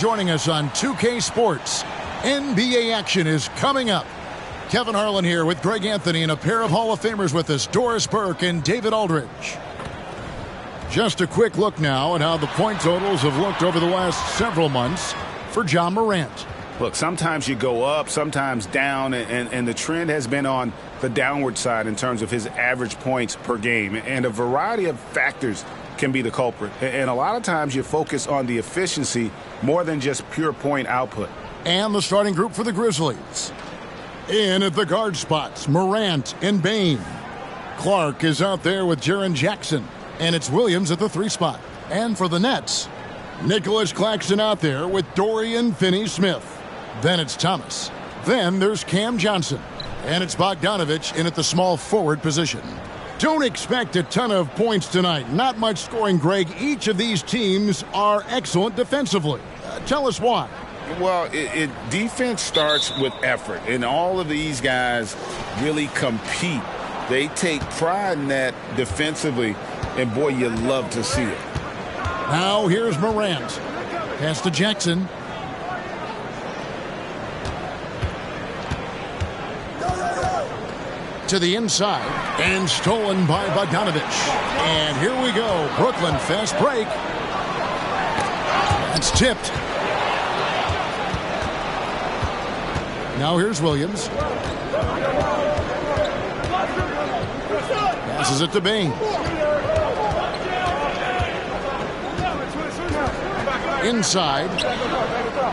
Joining us on 2K Sports, NBA action is coming up. Kevin Harlan here with Greg Anthony and a pair of Hall of Famers with us, Doris Burke and David Aldridge. Just a quick look now at how the point totals have looked over the last several months for Ja Morant. Look, sometimes you go up, sometimes down, and the trend has been on the downward side in terms of his average points per game. And a variety of factors can be the culprit. And a lot of times you focus on the efficiency more than just pure point output. And the starting group for the Grizzlies. In at the guard spots, Morant and Bane. Clark is out there with Jaren Jackson. And it's Williams at the 3 spot. And for the Nets, Nicholas Claxton out there with Dorian Finney-Smith. Then it's Thomas. Then there's Cam Johnson. And it's Bogdanovich in at the small forward position. Don't expect a ton of points tonight. Not much scoring, Greg. Each of these teams are excellent defensively. Tell us why. Well, defense starts with effort, and all of these guys really compete. They take pride in that defensively, and boy, you love to see it. Now here's Morant. Pass to Jackson. To the inside, and stolen by Bogdanovich. And here we go. Brooklyn fast break. It's tipped. Now here's Williams. Passes it to Bane. Inside.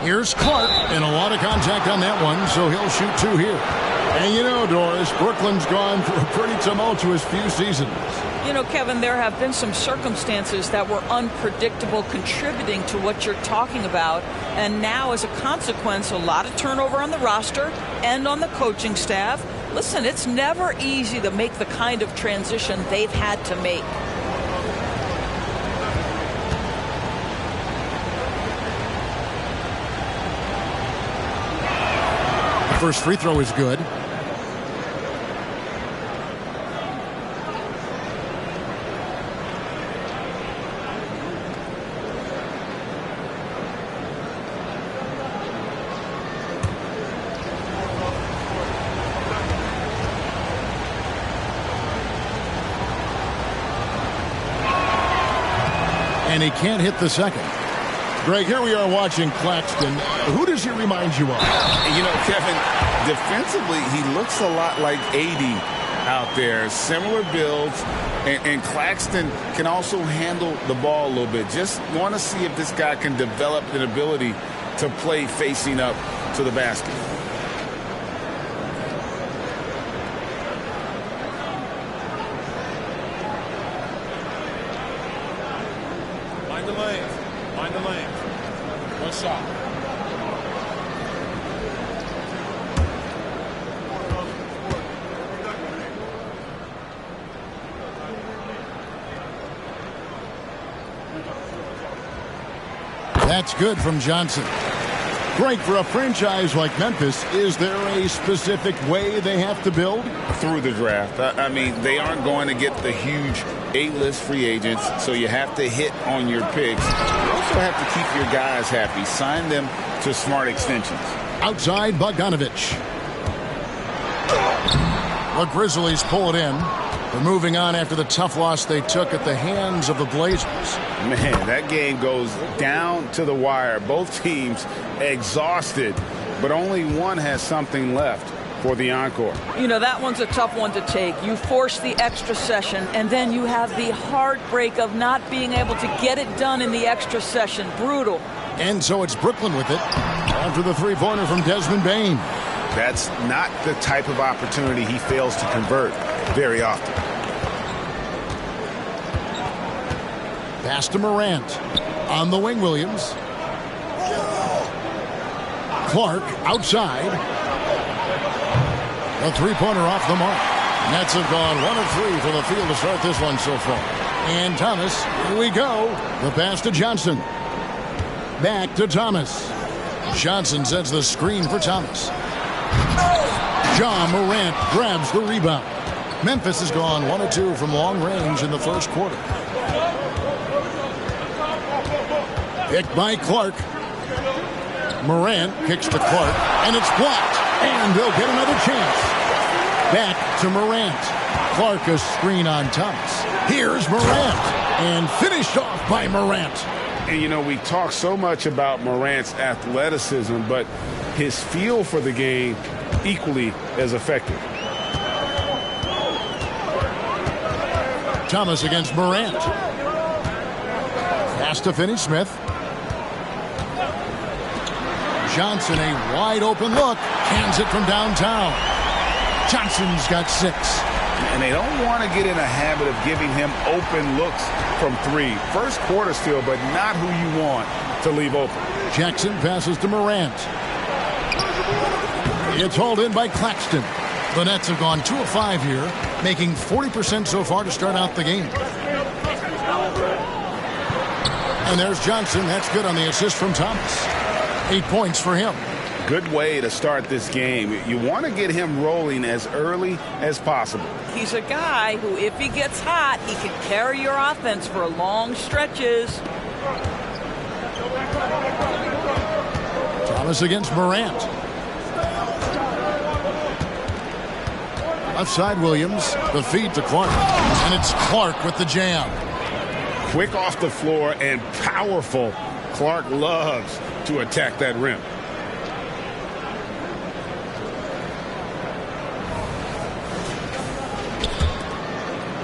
Here's Clark. And a lot of contact on that one, so he'll shoot 2 here. And you know, Doris, Brooklyn's gone through a pretty tumultuous few seasons. You know, Kevin, there have been some circumstances that were unpredictable contributing to what you're talking about. And now, as a consequence, a lot of turnover on the roster and on the coaching staff. Listen, it's never easy to make the kind of transition they've had to make. The first free throw is good. And he can't hit the second. Greg, here we are watching Claxton. Who does he remind you of? You know, Kevin, defensively, he looks a lot like 80 out there. Similar builds, and Claxton can also handle the ball a little bit. Just want to see if this guy can develop an ability to play facing up to the basket. Find the lane. One shot. That's good from Johnson. Great for a franchise like Memphis. Is there a specific way they have to build? Through the draft. I mean, they aren't going to get the huge A-list free agents, so you have to hit on your picks. You also have to keep your guys happy. Sign them to smart extensions. Outside, Bogdanovich. The Grizzlies pull it in. They're moving on after the tough loss they took at the hands of the Blazers. Man, that game goes down to the wire. Both teams exhausted, but only one has something left for the encore. You know, that one's a tough one to take. You force the extra session, and then you have the heartbreak of not being able to get it done in the extra session. Brutal. And so it's Brooklyn with it after the three-pointer from Desmond Bane. That's not the type of opportunity he fails to convert very often. Pass to Morant. On the wing, Williams. Clark outside. A three-pointer off the mark. Nets have gone 1 of 3 from the field to start this one so far. And Thomas, here we go. The pass to Johnson. Back to Thomas. Johnson sets the screen for Thomas. Ja Morant grabs the rebound. Memphis has gone 1 of 2 from long range in the first quarter. Picked by Clark. Morant kicks to Clark, and it's blocked. And they'll get another chance. Back to Morant. Clark a screen on Thomas. Here's Morant. And finished off by Morant. And, you know, we talk so much about Morant's athleticism, but his feel for the game equally as effective. Thomas against Morant. Pass to Finney-Smith. Johnson, a wide open look. Hands it from downtown. Johnson's got 6. And they don't want to get in a habit of giving him open looks from 3. First quarter still, but not who you want to leave open. Jackson passes to Morant. It's hauled in by Claxton. The Nets have gone 2 of 5 here, making 40% so far to start out the game. And there's Johnson. That's good on the assist from Thomas. 8 points for him. Good way to start this game. You want to get him rolling as early as possible. He's a guy who, if he gets hot, he can carry your offense for long stretches. Thomas against Morant. Left side Williams. The feed to Clark. And it's Clark with the jam. Quick off the floor and powerful. Clark loves to attack that rim.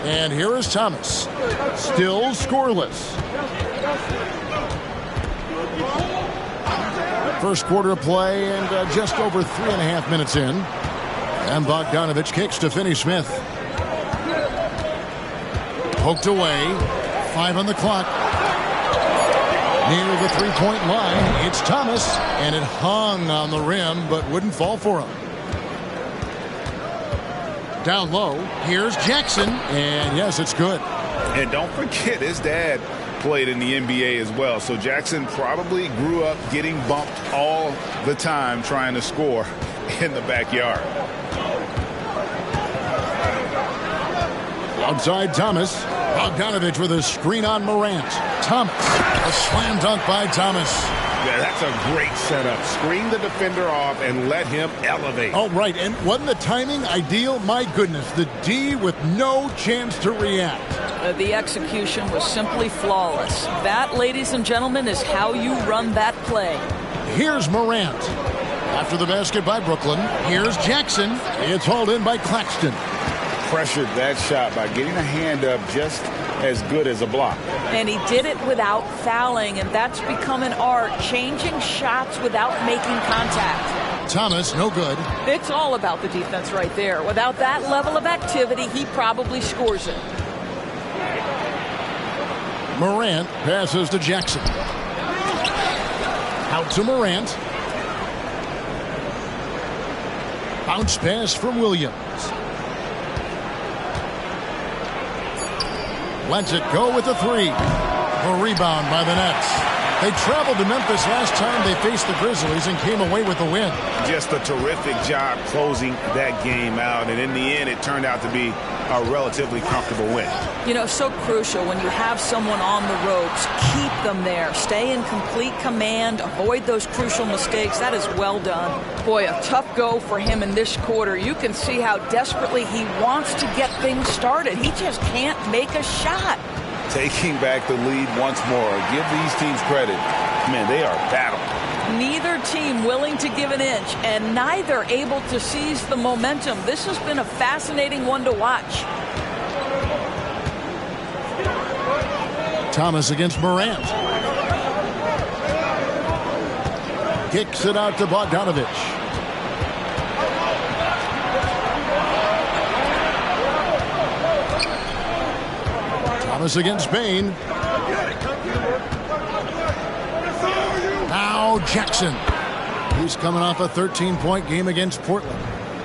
And here is Thomas. Still scoreless. First quarter of play and just over 3.5 minutes in. And Bogdanovich kicks to Finney-Smith. Poked away. 5 on the clock. Near the three-point line, it's Thomas. And it hung on the rim, but wouldn't fall for him. Down low, here's Jackson, and yes, it's good. And don't forget, his dad played in the NBA as well, so Jackson probably grew up getting bumped all the time trying to score in the backyard. Outside Thomas, Bogdanovich with a screen on Morant. Thomas, a slam dunk by Thomas. Yeah, that's a great setup. Screen the defender off and let him elevate. Oh, right. And wasn't the timing ideal? My goodness. The D with no chance to react. The execution was simply flawless. That, ladies and gentlemen, is how you run that play. Here's Morant. After the basket by Brooklyn, here's Jackson. It's hauled in by Claxton. Pressured that shot by getting a hand up just as good as a block. And he did it without fouling, and that's become an art, changing shots without making contact. Thomas, no good. It's all about the defense right there. Without that level of activity, he probably scores it. Morant passes to Jackson. Out to Morant. Bounce pass from Williams. Lets it go with the 3. A rebound by the Nets. They traveled to Memphis last time they faced the Grizzlies and came away with the win. Just a terrific job closing that game out. And in the end, it turned out to be a relatively comfortable win. You know, so crucial when you have someone on the ropes. Keep them there. Stay in complete command. Avoid those crucial mistakes. That is well done. Boy, a tough go for him in this quarter. You can see how desperately he wants to get things started. He just can't make a shot. Taking back the lead once more. Give these teams credit. Man, they are battling. Neither team willing to give an inch, and neither able to seize the momentum. This has been a fascinating one to watch. Thomas against Morant. Kicks it out to Bogdanovich. Thomas against Bain. Now Jackson. He's coming off a 13-point game against Portland.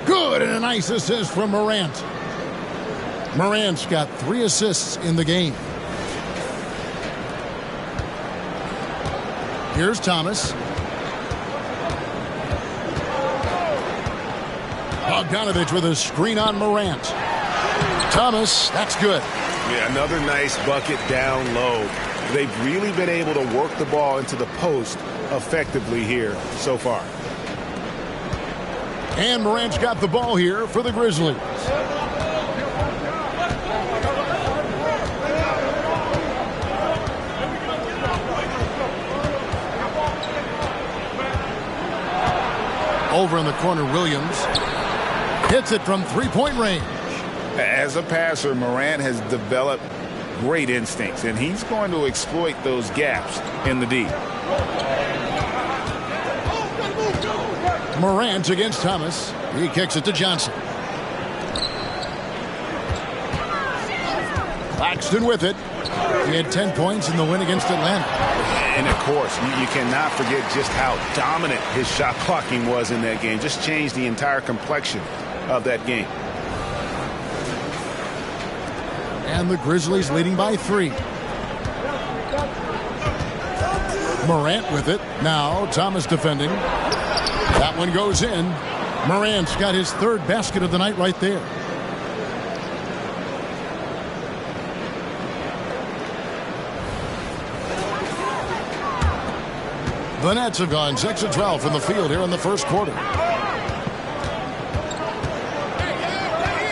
Good, and a nice assist from Morant. Morant's got 3 assists in the game. Here's Thomas. Bogdanovich with a screen on Morant. Thomas, that's good. Yeah, another nice bucket down low. They've really been able to work the ball into the post effectively here so far. And Morant's got the ball here for the Grizzlies. Over in the corner, Williams hits it from three-point range. As a passer, Morant has developed great instincts, and he's going to exploit those gaps in the D. Morant against Thomas. He kicks it to Johnson. Claxton with it. He had 10 points in the win against Atlanta. And, of course, you cannot forget just how dominant his shot blocking was in that game. Just changed the entire complexion of that game. And the Grizzlies leading by 3. Morant with it. Now Thomas defending. That one goes in. Morant's got his 3rd basket of the night right there. The Nets have gone 6 of 12 from the field here in the first quarter.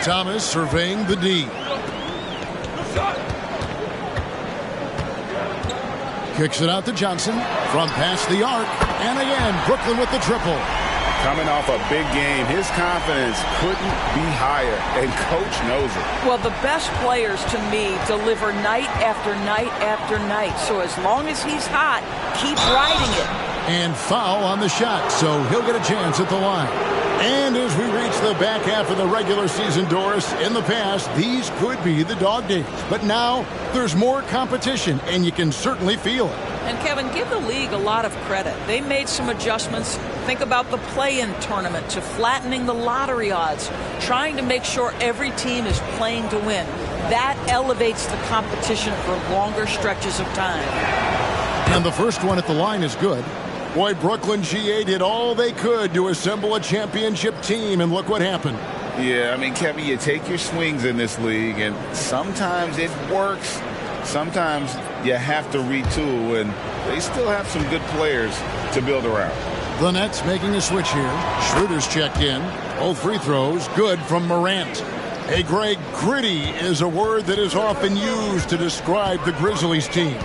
Thomas surveying the D. Kicks it out to Johnson from past the arc. And again, Brooklyn with the triple. Coming off a big game, his confidence couldn't be higher, and coach knows it. Well, the best players, to me, deliver night after night after night. So as long as he's hot, keep riding it. And foul on the shot, so he'll get a chance at the line. And as we reach the back half of the regular season, Doris, in the past, these could be the dog days. But now there's more competition, and you can certainly feel it. And, Kevin, give the league a lot of credit. They made some adjustments. Think about the play-in tournament to flattening the lottery odds, trying to make sure every team is playing to win. That elevates the competition for longer stretches of time. And the first one at the line is good. Boy, Brooklyn GA did all they could to assemble a championship team, and look what happened. Yeah, I mean, Kevin, you take your swings in this league, and sometimes it works. Sometimes you have to retool, and they still have some good players to build around. The Nets making a switch here. Schroeder's checked in. Both free throws good from Morant. Hey, Greg, gritty is a word that is often used to describe the Grizzlies team.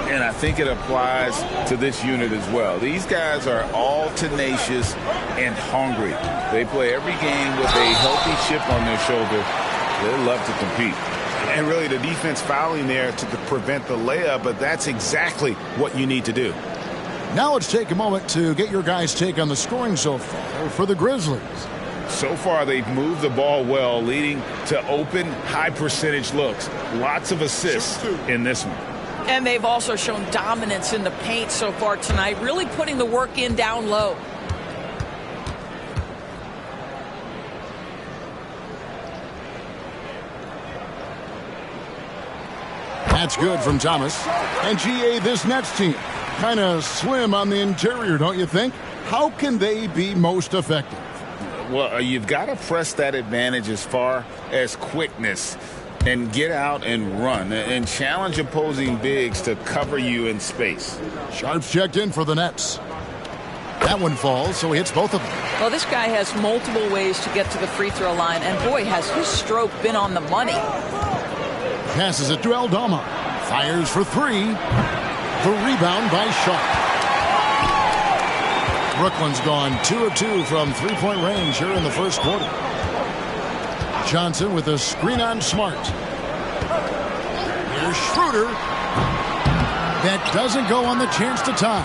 And I think it applies to this unit as well. These guys are all tenacious and hungry. They play every game with a healthy chip on their shoulder. They love to compete. And really the defense fouling there to prevent the layup, but that's exactly what you need to do. Now let's take a moment to get your guys' take on the scoring so far for the Grizzlies. So far, they've moved the ball well, leading to open, high-percentage looks. Lots of assists in this one. And they've also shown dominance in the paint so far tonight, really putting the work in down low. That's good from Thomas. And GA, this Nets team, kind of slim on the interior, don't you think? How can they be most effective? Well, you've got to press that advantage as far as quickness and get out and run and challenge opposing bigs to cover you in space. Sharp's checked in for the Nets. That one falls, so he hits both of them. Well, this guy has multiple ways to get to the free throw line, and boy, has his stroke been on the money. Passes it to Aldama. Fires for 3. The rebound by Sharp. Brooklyn's gone 2 of 2 from three-point range here in the first quarter. Johnson with a screen on Smart. Here's Schroeder. That doesn't go on the chance to tie.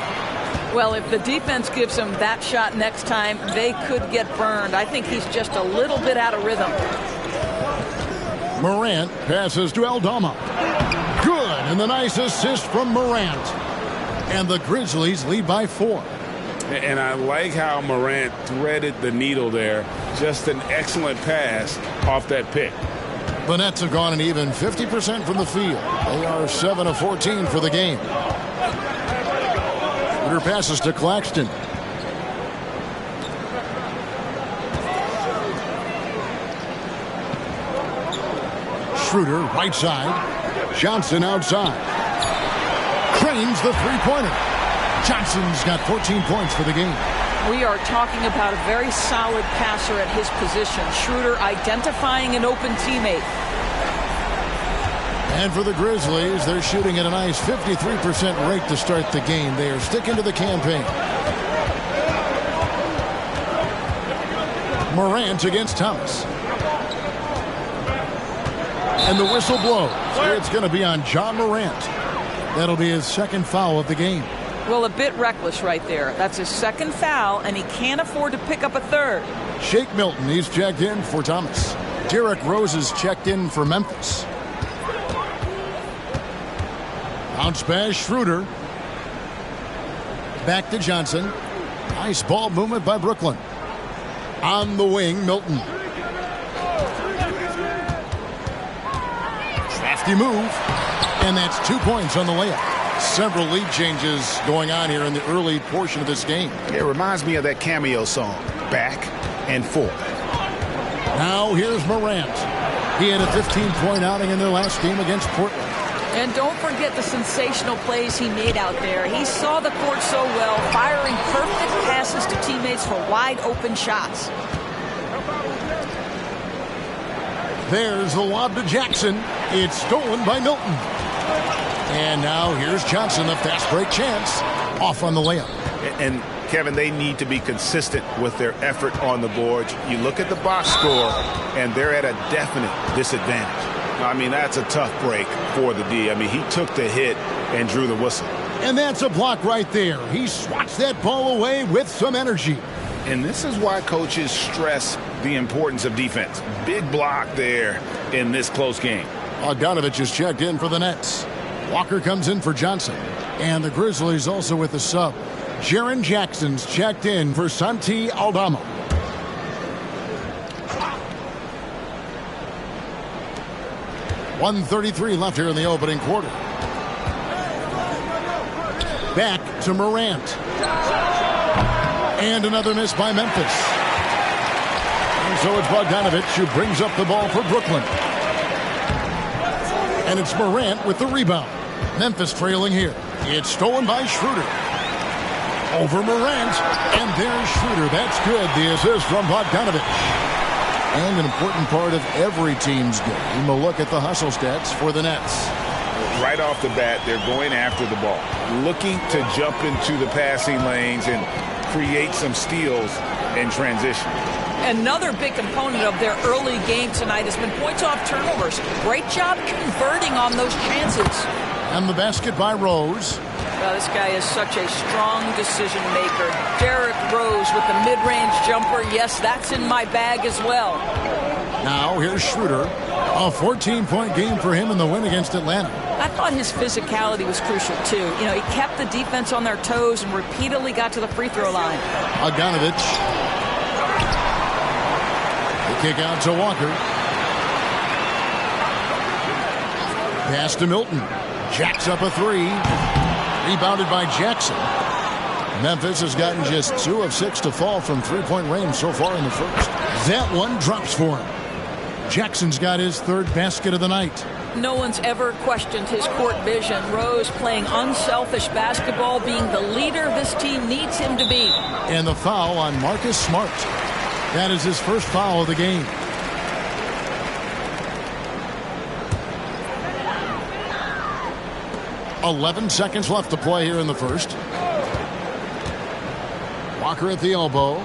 Well, if the defense gives him that shot next time, they could get burned. I think he's just a little bit out of rhythm. Morant passes to Aldama. Good, and the nice assist from Morant. And the Grizzlies lead by 4. And I like how Morant threaded the needle there. Just an excellent pass off that pick. The Nets have gone an even 50% from the field. They are 7 of 14 for the game. Schroeder passes to Claxton. Schroeder, right side. Johnson outside. Trains the three-pointer. Johnson's got 14 points for the game. We are talking about a very solid passer at his position. Schroeder identifying an open teammate. And for the Grizzlies, they're shooting at a nice 53% rate to start the game. They are sticking to the campaign. Morant against Thomas. And the whistle blows. It's going to be on John Morant. That'll be his second foul of the game. Well, a bit reckless right there. That's his second foul, and he can't afford to pick up a third. Shake Milton, he's checked in for Thomas. Derrick Rose is checked in for Memphis. Bounce pass, Schroeder. Back to Johnson. Nice ball movement by Brooklyn. On the wing, Milton. Crafty move. And that's 2 points on the layup. Several lead changes going on here in the early portion of this game. It reminds me of that Cameo song, Back and Forth. Now here's Morant. He had a 15-point outing in their last game against Portland. And don't forget the sensational plays he made out there. He saw the court so well, firing perfect passes to teammates for wide open shots. There's the lob to Jackson. It's stolen by Milton. And now here's Johnson, a fast break chance. Off on the layup. And Kevin, they need to be consistent with their effort on the boards. You look at the box score, and they're at a definite disadvantage. I mean, that's a tough break for the D. I mean, he took the hit and drew the whistle. And that's a block right there. He swats that ball away with some energy. And this is why coaches stress the importance of defense. Big block there in this close game. Bogdanovich is checked in for the Nets. Walker comes in for Johnson. And the Grizzlies also with the sub. Jaren Jackson's checked in for Santi Aldama. .133 left here in the opening quarter. Back to Morant. And another miss by Memphis. And so it's Bogdanovich who brings up the ball for Brooklyn. And it's Morant with the rebound. Memphis trailing here. It's stolen by Schroeder. Over Morant. And there's Schroeder. That's good. The assist from Bogdanovich. And an important part of every team's game, a look at the hustle stats for the Nets. Right off the bat, they're going after the ball, looking to jump into the passing lanes and create some steals in transition. Another big component of their early game tonight has been points off turnovers. Great job converting on those chances. And the basket by Rose. Well, this guy is such a strong decision maker. Derrick Rose with the mid-range jumper. Yes, that's in my bag as well. Now here's Schroeder. A 14-point game for him in the win against Atlanta. I thought his physicality was crucial, too. You know, he kept the defense on their toes and repeatedly got to the free throw line. Bogdanovich. The kick out to Walker. Pass to Milton. Jacks up a three. Rebounded by Jackson. Memphis has gotten just 2 of 6 to fall from three-point range so far in the first. That one drops for him. Jackson's got his third basket of the night. No one's ever questioned his court vision. Rose playing unselfish basketball, being the leader this team needs him to be. And the foul on Marcus Smart. That is his first foul of the game. .11 seconds left to play here in the first. Walker at the elbow.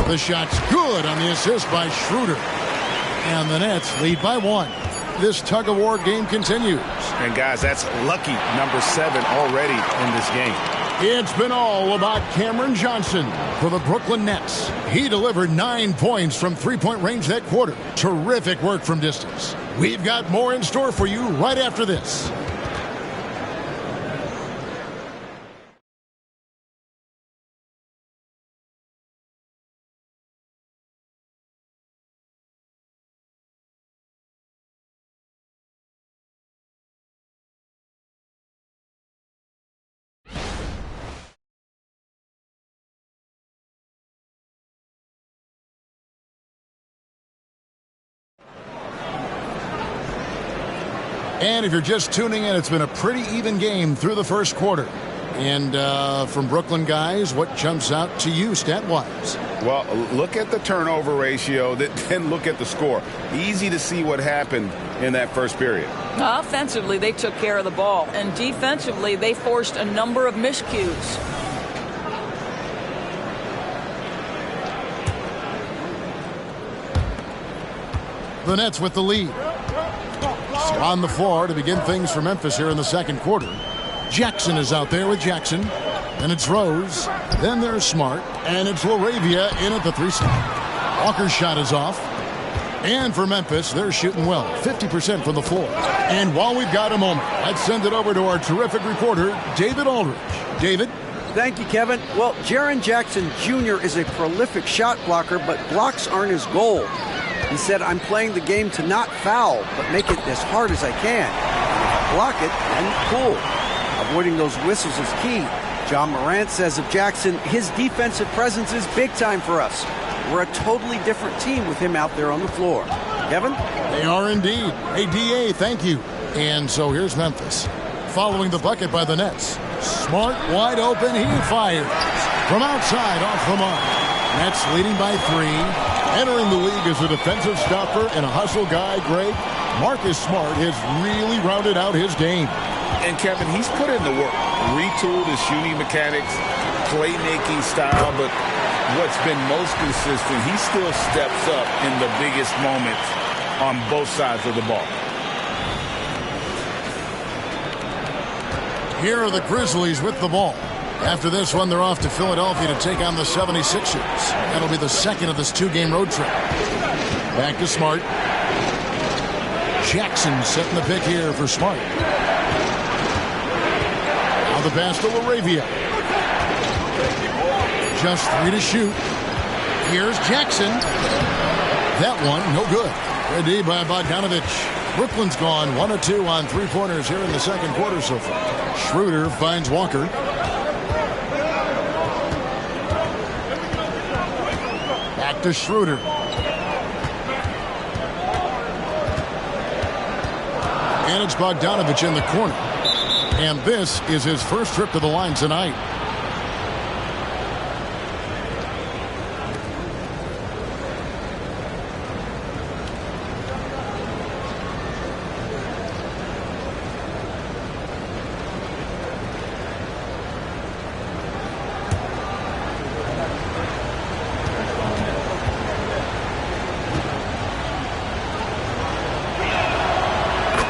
The shot's good on the assist by Schroeder. And the Nets lead by 1. This tug-of-war game continues. And, guys, that's lucky number 7 already in this game. It's been all about Cameron Johnson for the Brooklyn Nets. He delivered 9 points from three-point range that quarter. Terrific work from distance. We've got more in store for you right after this. And if you're just tuning in, it's been a pretty even game through the first quarter. And from Brooklyn guys, what jumps out to you stat-wise? Well, look at the turnover ratio, then look at the score. Easy to see what happened in that first period. Offensively, they took care of the ball. And defensively, they forced a number of miscues. The Nets with the lead. So on the floor to begin things for Memphis here in the second quarter. Jackson is out there with Jackson. And it's Rose. Then there's Smart. And it's LaRavia in at the 3 spot. Walker's shot is off. And for Memphis, they're shooting well. 50% from the floor. And while we've got a moment, let's send it over to our terrific reporter, David Aldridge. David? Thank you, Kevin. Well, Jaren Jackson Jr. is a prolific shot blocker, but blocks aren't his goal. He said, I'm playing the game to not foul, but make it as hard as I can. And if I block it, then cool. Avoiding those whistles is key. John Morant says of Jackson, his defensive presence is big time for us. We're a totally different team with him out there on the floor. Kevin? They are indeed. Hey, D.A., thank you. And so here's Memphis. Following the bucket by the Nets. Smart, wide open, he fires. From outside, off the mark. Nets leading by 3. Entering the league as a defensive stopper and a hustle guy, Greg, Marcus Smart has really rounded out his game. And Kevin, he's put in the work. Retooled his shooting mechanics, playmaking style, but what's been most consistent, he still steps up in the biggest moments on both sides of the ball. Here are the Grizzlies with the ball. After this one, they're off to Philadelphia to take on the 76ers. That'll be the second of this 2-game road trip. Back to Smart. Jackson setting the pick here for Smart. Now the pass to LaRavia. Just 3 to shoot. Here's Jackson. That one, no good. Good D by Bogdanovich. Brooklyn's gone 1 of 2 on 3-pointers here in the second quarter so far. Schroeder finds Walker. Back to Schroeder. And it's Bogdanovich in the corner. And this is his first trip to the line tonight.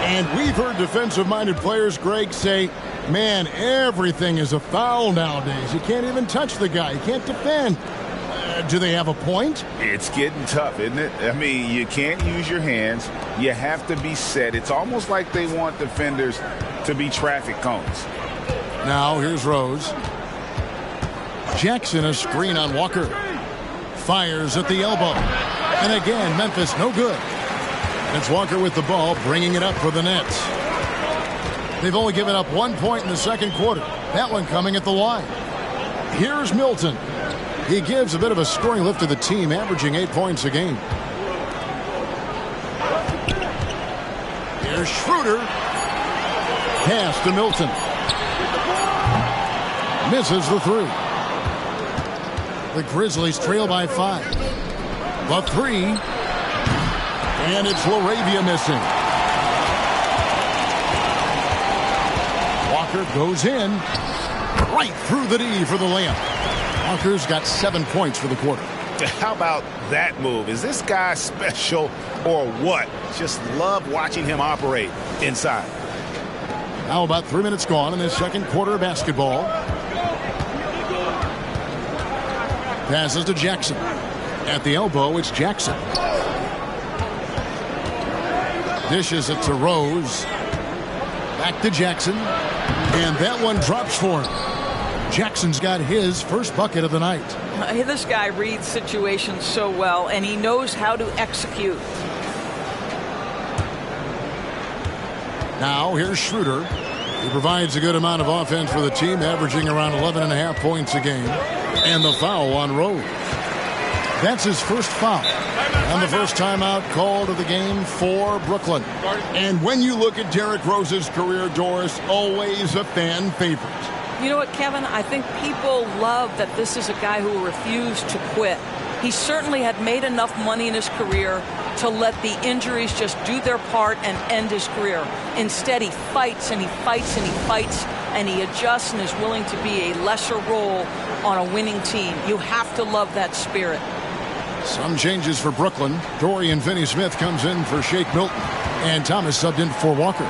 And we've heard defensive-minded players, Greg, say, man, everything is a foul nowadays. You can't even touch the guy. You can't defend. Do they have a point? It's getting tough, isn't it? I mean, you can't use your hands. You have to be set. It's almost like they want defenders to be traffic cones. Now, here's Rose. Jackson, a screen on Walker. Fires at the elbow. And again, Memphis, no good. It's Walker with the ball, bringing it up for the Nets. They've only given up 1 point in the second quarter. That one coming at the line. Here's Milton. He gives a bit of a scoring lift to the team, averaging 8 points a game. Here's Schroeder. Pass to Milton. Misses the 3. The Grizzlies trail by 5. The 3. And it's LaRavia missing. Walker goes in. Right through the D for the layup. Walker's got 7 points for the quarter. How about that move? Is this guy special or what? Just love watching him operate inside. Now about 3 minutes gone in this second quarter of basketball. Passes to Jackson. At the elbow, it's Jackson. Dishes it to Rose. Back to Jackson. And that one drops for him. Jackson's got his first bucket of the night. This guy reads situations so well, and he knows how to execute. Now, here's Schroeder. He provides a good amount of offense for the team, averaging around 11.5 points a game. And the foul on Rose. That's his first foul. And the first timeout called of the game for Brooklyn. And when you look at Derrick Rose's career, Doris, always a fan favorite. You know what, Kevin? I think people love that this is a guy who refused to quit. He certainly had made enough money in his career to let the injuries just do their part and end his career. Instead, he fights and he fights and he fights, and he adjusts and is willing to be a lesser role on a winning team. You have to love that spirit. Some changes for Brooklyn. Dorian Finney-Smith comes in for Shake Milton, and Thomas subbed in for Walker.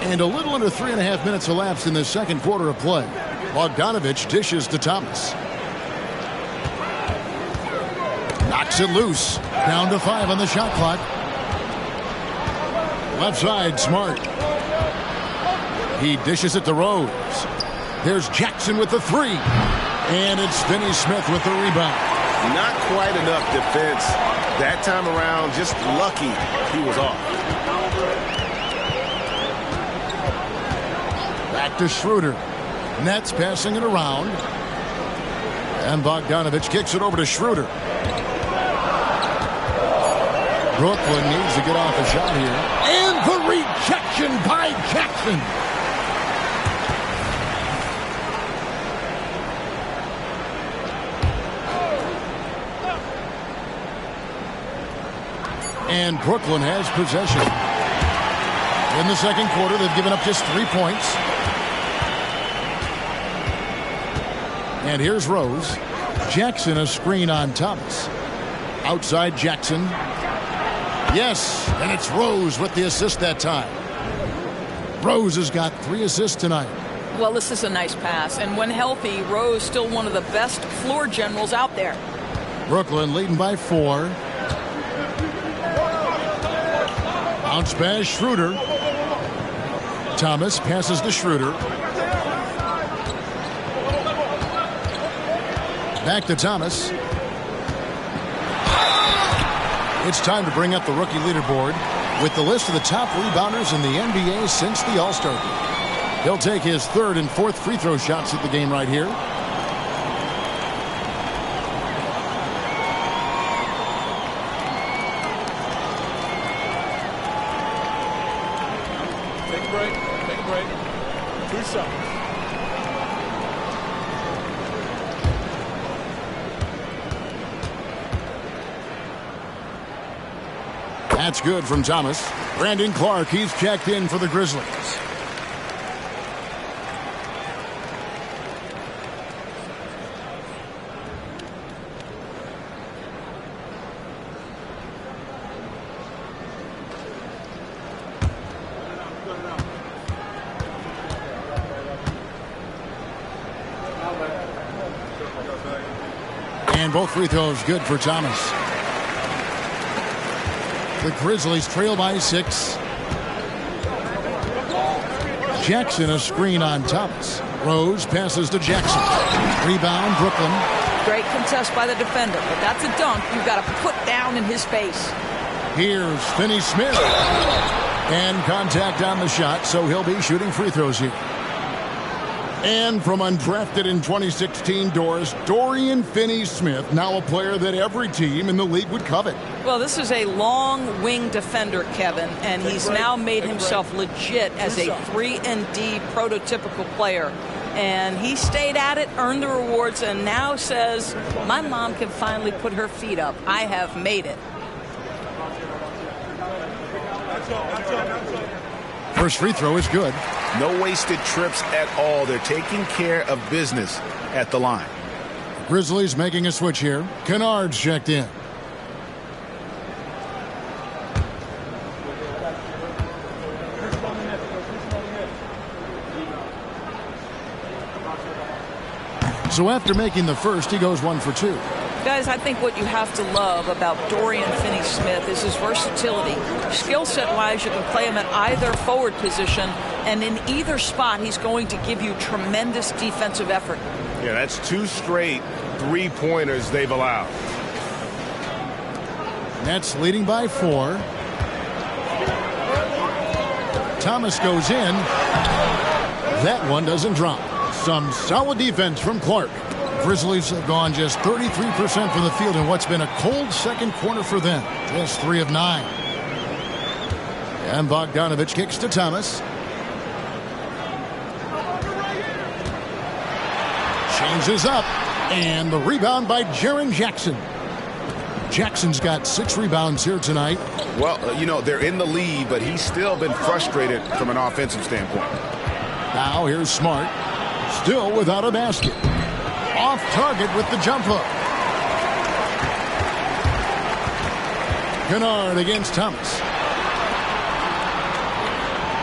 And a little under 3.5 minutes elapsed in the second quarter of play. Bogdanovich dishes to Thomas. Knocks it loose. Down to 5 on the shot clock. Left side, Smart. He dishes it to Rose. There's Jackson with the 3. And it's Finney-Smith with the rebound. Not quite enough defense that time around. Just lucky he was off. Back to Schroeder. Nets passing it around. And Bogdanovich kicks it over to Schroeder. Brooklyn needs to get off a shot here. And the rejection by Jackson. And Brooklyn has possession. In the second quarter, they've given up just 3 points. And here's Rose. Jackson a screen on Thomas. Outside Jackson. Yes, and it's Rose with the assist that time. Rose has got 3 assists tonight. Well, this is a nice pass. And when healthy, Rose still one of the best floor generals out there. Brooklyn leading by 4. Bounce pass, Schroeder. Thomas passes to Schroeder. Back to Thomas. It's time to bring up the rookie leaderboard with the list of the top rebounders in the NBA since the All-Star game. He'll take his 3rd and 4th free throw shots at the game right here. Take a break. Take a break. 2 seconds. That's good from Thomas. Brandon Clark, he's checked in for the Grizzlies. And both free throws good for Thomas. The Grizzlies trail by 6. Jackson a screen on Thomas. Rose passes to Jackson. Rebound, Brooklyn. Great contest by the defender, but that's a dunk you've got to put down in his face. Here's Finney-Smith. And contact on the shot, so he'll be shooting free throws here. And from undrafted in 2016 doors, Dorian Finney-Smith, now a player that every team in the league would covet. Well, this is a long wing defender, Kevin, and he's now made himself legit as a 3-and-D prototypical player. And he stayed at it, earned the rewards, and now says, my mom can finally put her feet up. I have made it. First free throw is good. No wasted trips at all. They're taking care of business at the line. Grizzlies making a switch here. Kennard's checked in. So after making the first, he goes 1 for 2. Guys, I think what you have to love about Dorian Finney-Smith is his versatility. Skill set-wise, you can play him at either forward position, and in either spot, he's going to give you tremendous defensive effort. Yeah, that's 2 straight 3-pointers they've allowed. Nets leading by 4. Thomas goes in. That one doesn't drop. Some solid defense from Clark. Grizzlies have gone just 33% from the field in what's been a cold second quarter for them. Just 3 of 9. And Bogdanovich kicks to Thomas. Changes up. And the rebound by Jaren Jackson. Jackson's got 6 rebounds here tonight. Well, they're in the lead, but he's still been frustrated from an offensive standpoint. Now here's Smart. Still without a basket. Off target with the jump hook. Kennard against Thomas.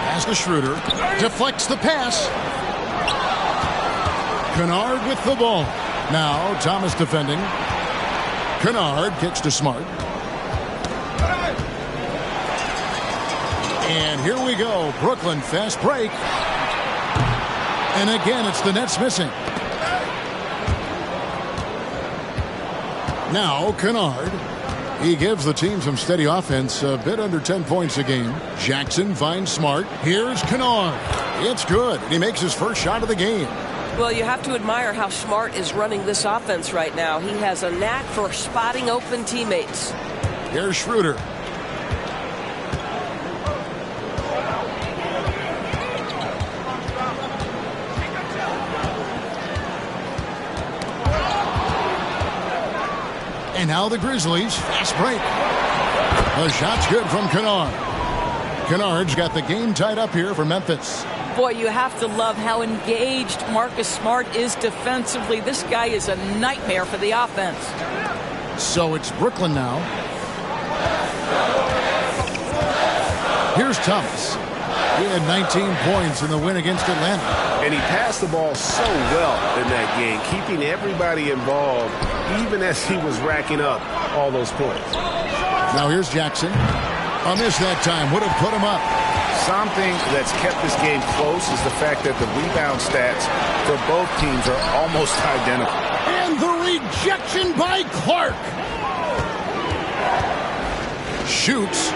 Pass to Schroeder. Deflects the pass. Kennard with the ball. Now Thomas defending. Kennard kicks to Smart. And here we go. Brooklyn fast break. And again, it's the Nets missing. Now Kennard. He gives the team some steady offense, a bit under 10 points a game. Jackson finds Smart. Here's Kennard. It's good. He makes his first shot of the game. Well, you have to admire how Smart is running this offense right now. He has a knack for spotting open teammates. Here's Schroeder. And now the Grizzlies fast break. The shot's good from Kennard. Kennard's got the game tied up here for Memphis. Boy, you have to love how engaged Marcus Smart is defensively. This guy is a nightmare for the offense. So it's Brooklyn now. Here's Thomas. He had 19 points in the win against Atlanta. And he passed the ball so well in that game, keeping everybody involved, even as he was racking up all those points. Now here's Jackson. A miss that time would have put him up. Something that's kept this game close is the fact that the rebound stats for both teams are almost identical. And the rejection by Clark. Shoots.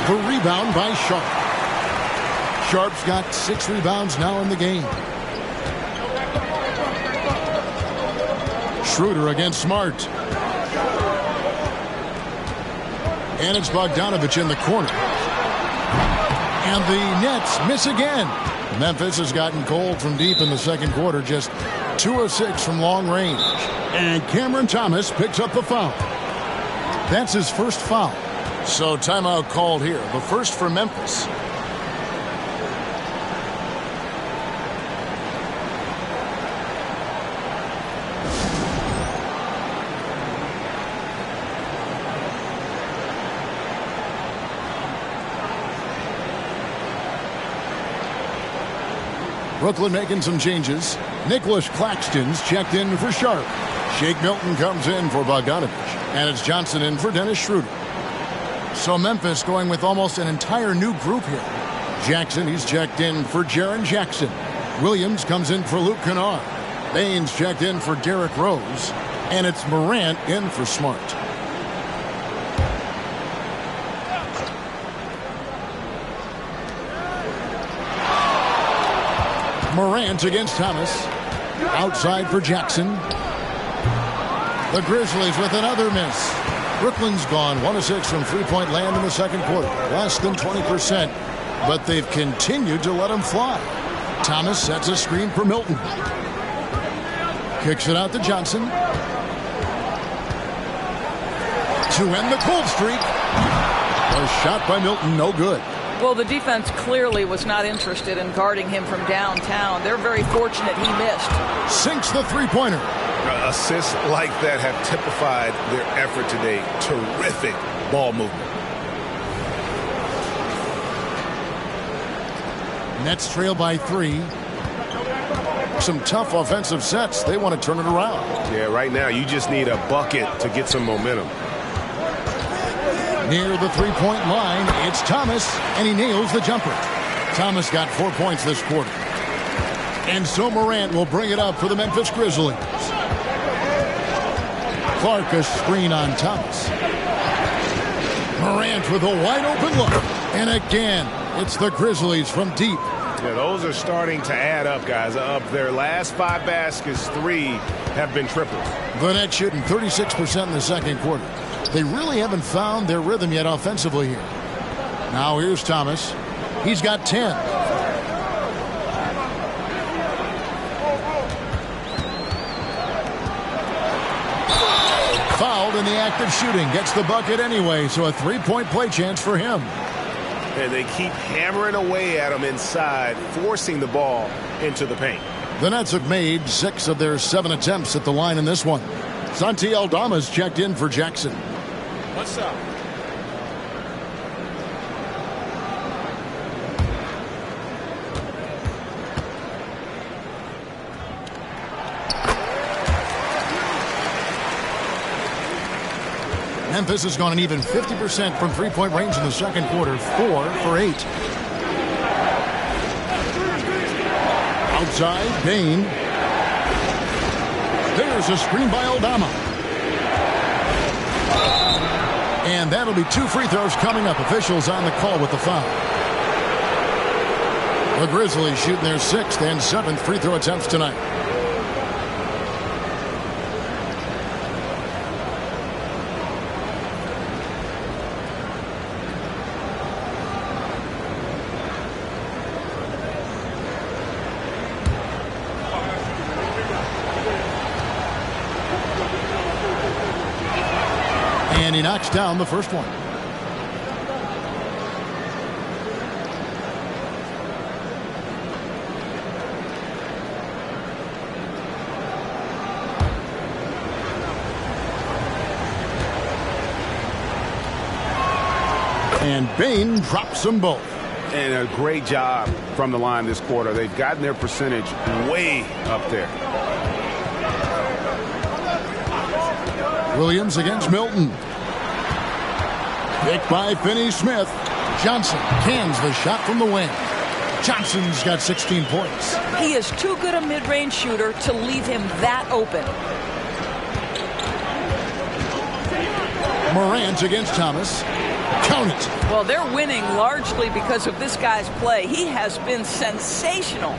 The rebound by Sharp. Sharp's got 6 rebounds now in the game. Schroeder against Smart. And it's Bogdanovich in the corner. And the Nets miss again. Memphis has gotten cold from deep in the second quarter, just 2 of 6 from long range. And Cameron Thomas picks up the foul. That's his first foul. So timeout called here, the first for Memphis. Brooklyn making some changes. Nicholas Claxton's checked in for Sharp. Shake Milton comes in for Bogdanovich. And it's Johnson in for Dennis Schroeder. So Memphis going with almost an entire new group here. Jackson, he's checked in for Jaren Jackson. Williams comes in for Luke Kennard. Baines checked in for Derrick Rose. And it's Morant in for Smart. Morant against Thomas. Outside for Jackson. The Grizzlies with another miss. Brooklyn's gone 1 of 6 from three-point land in the second quarter. Less than 20%. But they've continued to let him fly. Thomas sets a screen for Milton. Kicks it out to Johnson. To end the cold streak. A shot by Milton, no good. Well, the defense clearly was not interested in guarding him from downtown. They're very fortunate he missed. Sinks the three-pointer. Assists like that have typified their effort today. Terrific ball movement. Nets trail by 3. Some tough offensive sets. They want to turn it around. Yeah, right now you just need a bucket to get some momentum. Near the three-point line, it's Thomas, and he nails the jumper. Thomas got 4 points this quarter. And so Morant will bring it up for the Memphis Grizzlies. Clark a screen on Thomas. Morant with a wide open look. And again, it's the Grizzlies from deep. Yeah, those are starting to add up, guys. Of their last 5 baskets, 3 have been triples. The Nets shooting 36% in the second quarter. They really haven't found their rhythm yet offensively here. Now here's Thomas. He's got 10. Fouled in the act of shooting. Gets the bucket anyway, so a 3-point play chance for him. And they keep hammering away at him inside, forcing the ball into the paint. The Nets have made 6 of their 7 attempts at the line in this one. Santi Aldama's checked in for Jackson. What's up? Memphis has gone an even 50% from three-point range in the second quarter, 4 for 8. Outside, Bain. There's a screen by Aldama. And that'll be 2 free throws coming up. Officials on the call with the foul. The Grizzlies shooting their 6th and 7th free throw attempts tonight. And he knocks down the first one. And Bain drops them both. And a great job from the line this quarter. They've gotten their percentage way up there. Williams against Milton. Picked by Finney-Smith. Johnson cans the shot from the wing. Johnson's got 16 points. He is too good a mid-range shooter to leave him that open. Morant against Thomas. Count it. Well, they're winning largely because of this guy's play. He has been sensational.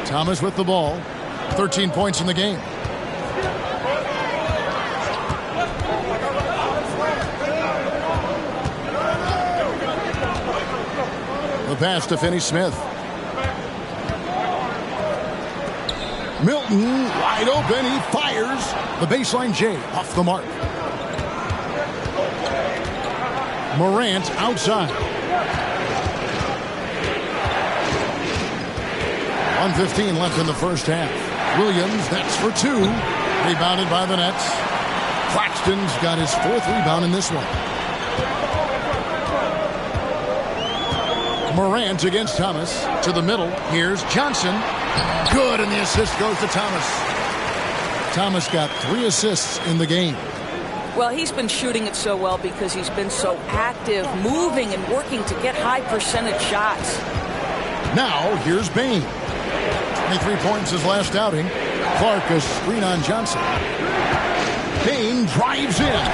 Thomas with the ball. 13 points in the game. The pass to Finney-Smith. Milton wide open. He fires. The baseline J off the mark. Morant outside. 1:15 left in the first half. Williams, that's for 2. Rebounded by the Nets. Claxton's got his 4th rebound in this one. Morant against Thomas. To the middle. Here's Johnson. Good, and the assist goes to Thomas. Thomas got 3 assists in the game. Well, he's been shooting it so well because he's been so active, moving and working to get high percentage shots. Now, here's Bain. 23 points his last outing. Clark a screen on Johnson. Bain drives in.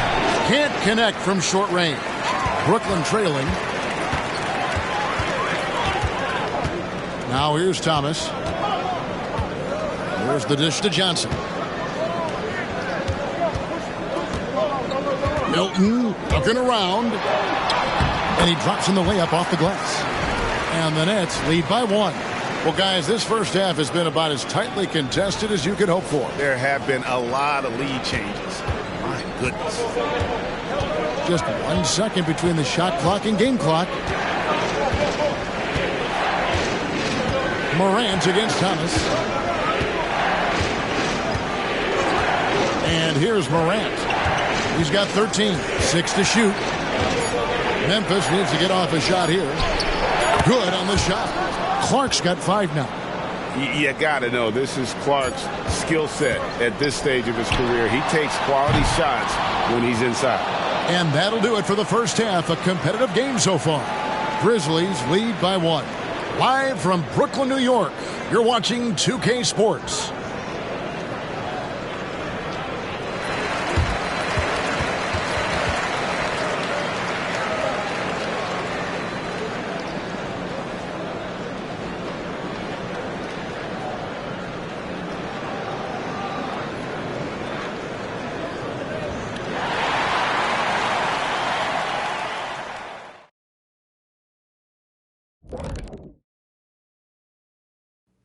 Can't connect from short range. Brooklyn trailing. Now here's Thomas. Here's the dish to Johnson. Milton looking around. And he drops in the layup off the glass. And the Nets lead by 1. Well, guys, this first half has been about as tightly contested as you could hope for. There have been a lot of lead changes. My goodness. Just 1 second between the shot clock and game clock. Morant against Thomas. And here's Morant. He's got 13. 6 to shoot. Memphis needs to get off a shot here. Good on the shot. Clark's got 5 now. You got to know this is Clark's skill set at this stage of his career. He takes quality shots when he's inside. And that'll do it for the first half. A competitive game so far. Grizzlies lead by 1. Live from Brooklyn, New York, you're watching 2K Sports.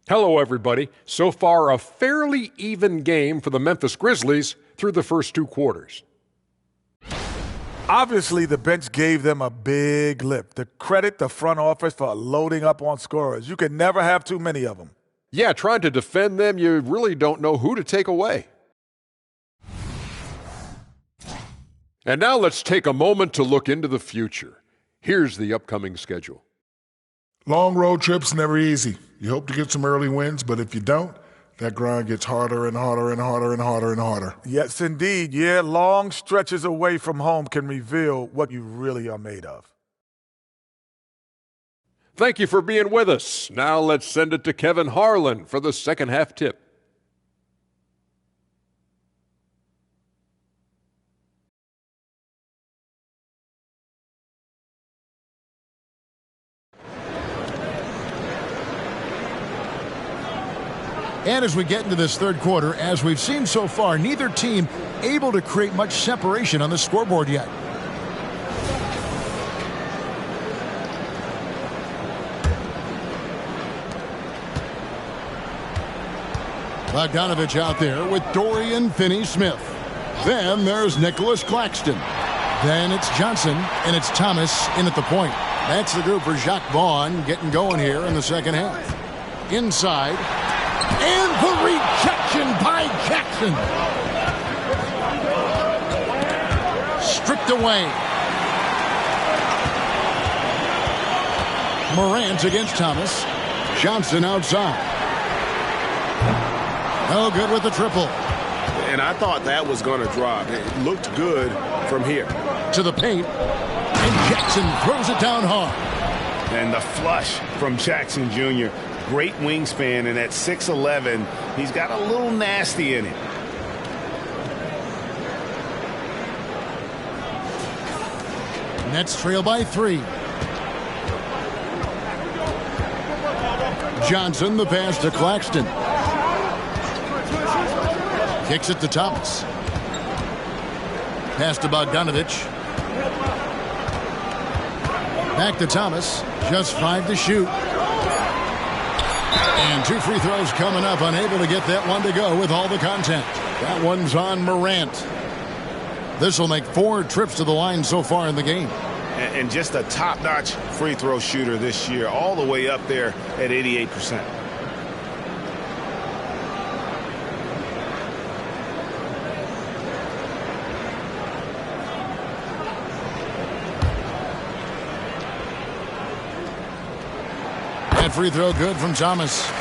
Hello, everybody. So far, a fairly even game for the Memphis Grizzlies through the first 2 quarters. Obviously, the bench gave them a big lift. To credit the front office for loading up on scorers. You can never have too many of them. Yeah, trying to defend them, you really don't know who to take away. And now let's take a moment to look into the future. Here's the upcoming schedule. Long road trips never easy. You hope to get some early wins, but if you don't, that grind gets harder and harder and harder and harder and harder. Yes, indeed. Yeah, long stretches away from home can reveal what you really are made of. Thank you for being with us. Now let's send it to Kevin Harlan for the second half tip. And as we get into this third quarter, as we've seen so far, neither team able to create much separation on the scoreboard yet. Bogdanovich out there with Dorian Finney-Smith. Then there's Nicholas Claxton. Then it's Johnson, and it's Thomas in at the point. That's the group for Jacques Vaughn getting going here in the second half. Inside. And the rejection by Jackson. Stripped away. Morant against Thomas. Johnson outside. No good with the triple. And I thought that was going to drop. It looked good from here. To the paint. And Jackson throws it down hard. And the flush from Jackson Jr. Great wingspan, and at 6'11", he's got a little nasty in it. Nets trail by 3. Johnson, the pass to Claxton. Kicks it to Thomas. Pass to Bogdanovich. Back to Thomas. Just 5 to shoot. And 2 free throws coming up, unable to get that one to go with all the contact. That one's on Morant. This will make 4 trips to the line so far in the game. And just a top-notch free throw shooter this year, all the way up there at 88%. That free throw good from Thomas.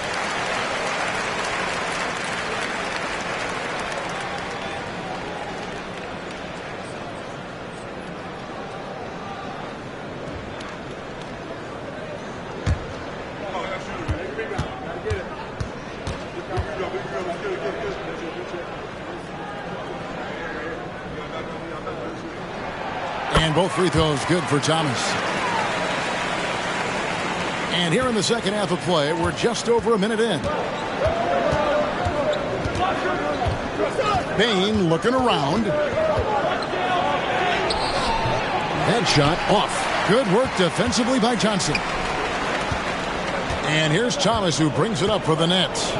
And both free throws good for Thomas. And here in the second half of play, we're just over a minute in. Bain looking around. Headshot off. Good work defensively by Johnson. And here's Thomas, who brings it up for the Nets.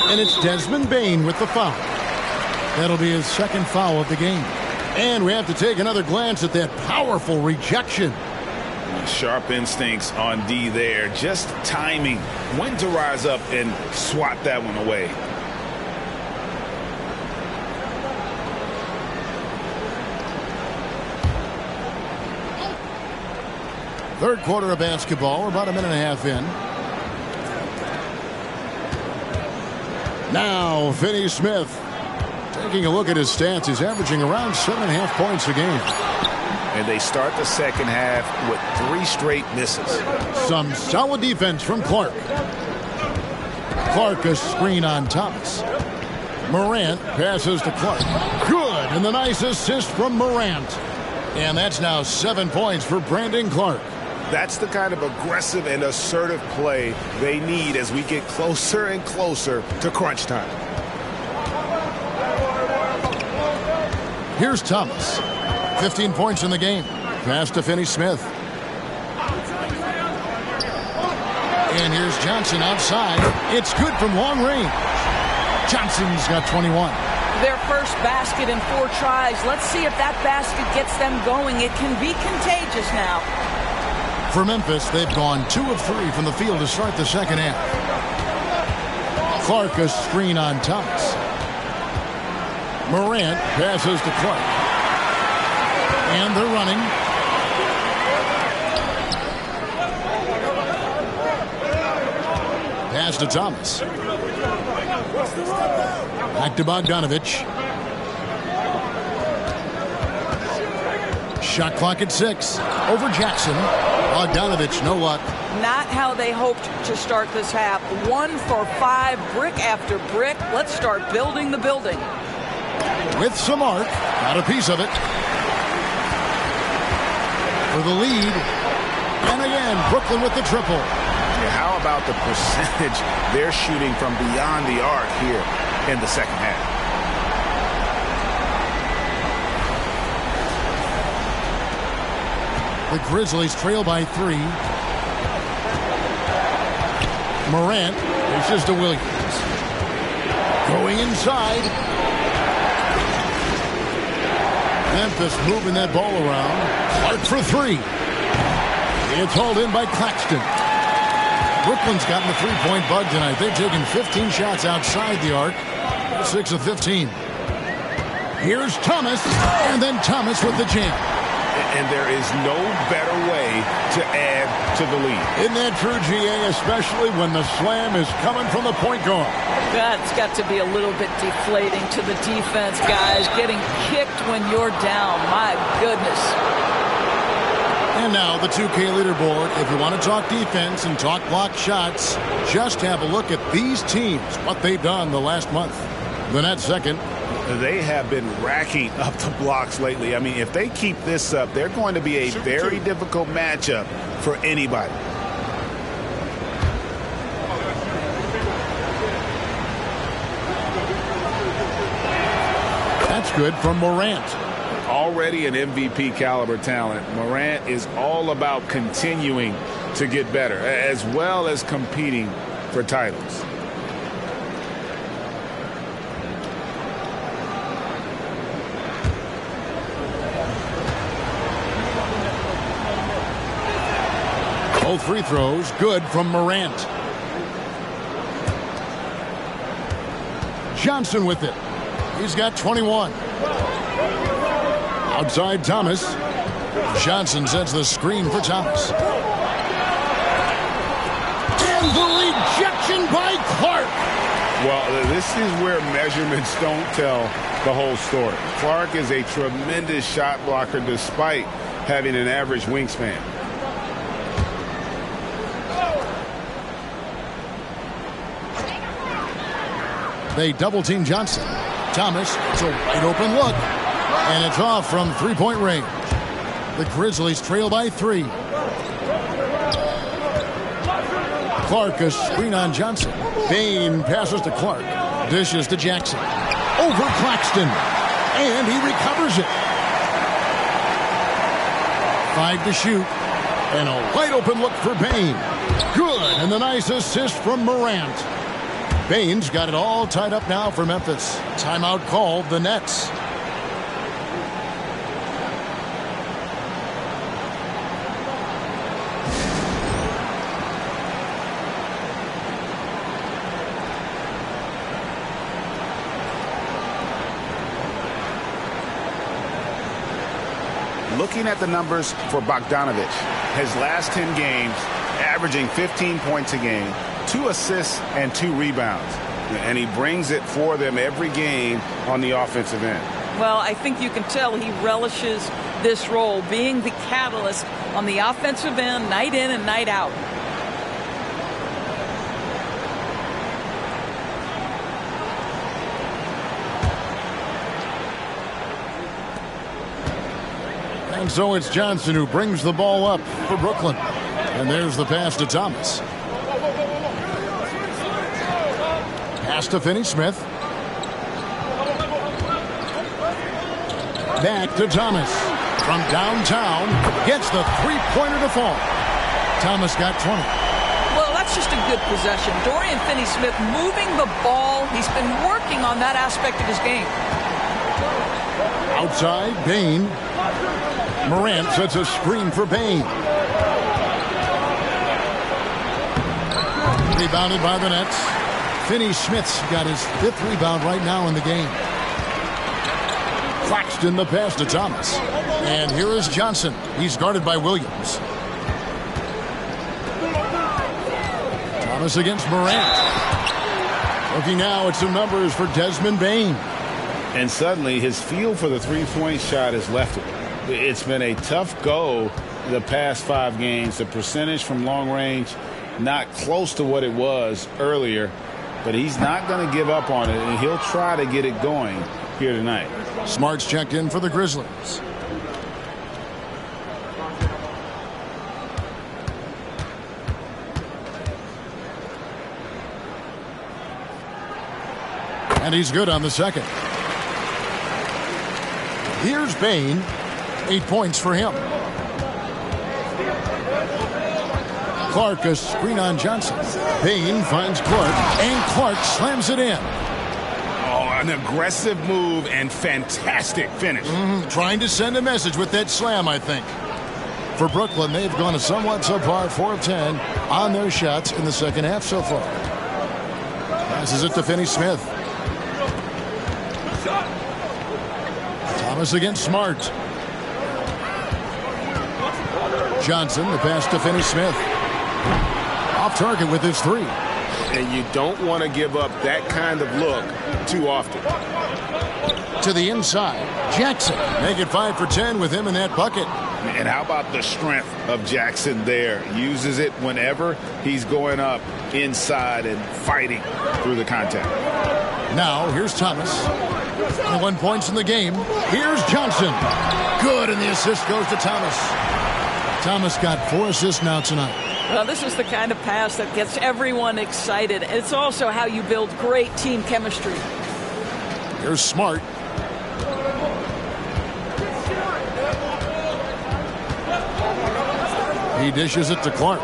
And it's Desmond Bain with the foul. That'll be his second foul of the game. And we have to take another glance at that powerful rejection. Sharp instincts on D there. Just timing. When to rise up and swat that one away. Third quarter of basketball. We're about a minute and a half in. Now, Finney-Smith. Taking a look at his stats, he's averaging around 7.5 points a game. And they start the second half with 3 straight misses. Some solid defense from Clark. Clark, a screen on Thomas. Morant passes to Clark. Good, and the nice assist from Morant. And that's now 7 points for Brandon Clark. That's the kind of aggressive and assertive play they need as we get closer and closer to crunch time. Here's Thomas. 15 points in the game. Pass to Finney-Smith. And here's Johnson outside. It's good from long range. Johnson's got 21. Their first basket in 4 tries. Let's see if that basket gets them going. It can be contagious now. For Memphis, they've gone 2 of 3 from the field to start the second half. Clark a screen on Thomas. Morant passes to Clark. And they're running. Pass to Thomas. Back to Bogdanovich. Shot clock at 6. Over Jackson. Bogdanovich, no luck. Not how they hoped to start this half. 1 for 5, brick after brick. Let's start building the building. With some arc. Got a piece of it. For the lead. And again, Brooklyn with the triple. Yeah, how about the percentage they're shooting from beyond the arc here in the second half? The Grizzlies trail by 3. Morant pushes to Williams. Going inside. Memphis moving that ball around. Clark for 3. It's hauled in by Claxton. Brooklyn's gotten the three-point bug tonight. They've taken 15 shots outside the arc. 6 of 15. Here's Thomas, and then Thomas with the jam. And there is no better way to add to the lead. Isn't that true, GA, especially when the slam is coming from the point guard? That's got to be a little bit deflating to the defense, guys. Getting kicked when you're down. My goodness. And now the 2K leaderboard. If you want to talk defense and talk block shots, just have a look at these teams, what they've done the last month. The Nets second. They have been racking up the blocks lately. I mean, if they keep this up, they're going to be a very difficult matchup for anybody. That's good from Morant. Already an MVP caliber talent, Morant is all about continuing to get better, as well as competing for titles. Both free throws good from Morant. Johnson with it. He's got 21. Outside Thomas. Johnson sets the screen for Thomas. And the rejection by Clark. Well, this is where measurements don't tell the whole story. Clark is a tremendous shot blocker despite having an average wingspan. They double-team Johnson. Thomas, it's a wide open look. And it's off from three-point range. The Grizzlies trail by 3. Clark a screen on Johnson. Bain passes to Clark. Dishes to Jackson. Over Claxton. And he recovers it. 5 to shoot. And a wide open look for Bain. Good. And the nice assist from Morant. Bain's got it all tied up now for Memphis. Timeout called the Nets. Looking at the numbers for Bogdanovich, his last 10 games, averaging 15 points a game, 2 assists and 2 rebounds. And he brings it for them every game on the offensive end. Well, I think you can tell he relishes this role, being the catalyst on the offensive end, night in and night out. And so it's Johnson who brings the ball up for Brooklyn. And there's the pass to Thomas. Pass to Finney-Smith. Back to Thomas. From downtown, gets the three-pointer to fall. Thomas got 20. Well, let's That's just a good possession. Dorian Finney-Smith moving the ball. He's been working on that aspect of his game. Outside, Bain. Morant sets a screen for Bain. Rebounded by the Nets. Finney-Smith's got his 5th rebound right now in the game. Claxton the pass to Thomas. And here is Johnson. He's guarded by Williams. Thomas against Morant. Looking now at some numbers for Desmond Bain. And suddenly his feel for the three-point shot has left him. It's been a tough go the past 5 games. The percentage from long range not close to what it was earlier. But he's not going to give up on it, and he'll try to get it going here tonight. Smart's checked in for the Grizzlies. And he's good on the second. Here's Bain. 8 points for him. Clark, a screen on Johnson. Bain finds Clark, and Clark slams it in. Oh, an aggressive move and fantastic finish. Trying to send a message with that slam, I think. For Brooklyn, they've gone a somewhat subpar 4 of 10 on their shots in the second half so far. Passes it to Finney-Smith. Thomas against Smart. Johnson, the pass to Finney-Smith. Off target with his 3. And you don't want to give up that kind of look too often. To the inside, Jackson. Make it 5 for 10 with him in that bucket. And how about the strength of Jackson there? Uses it whenever he's going up inside and fighting through the contact. Now, here's Thomas. 21 points in the game. Here's Johnson. Good, and the assist goes to Thomas. Thomas got 4 assists now tonight. Well, this is the kind of pass that gets everyone excited. It's also how you build great team chemistry. Here's Smart. He dishes it to Clark.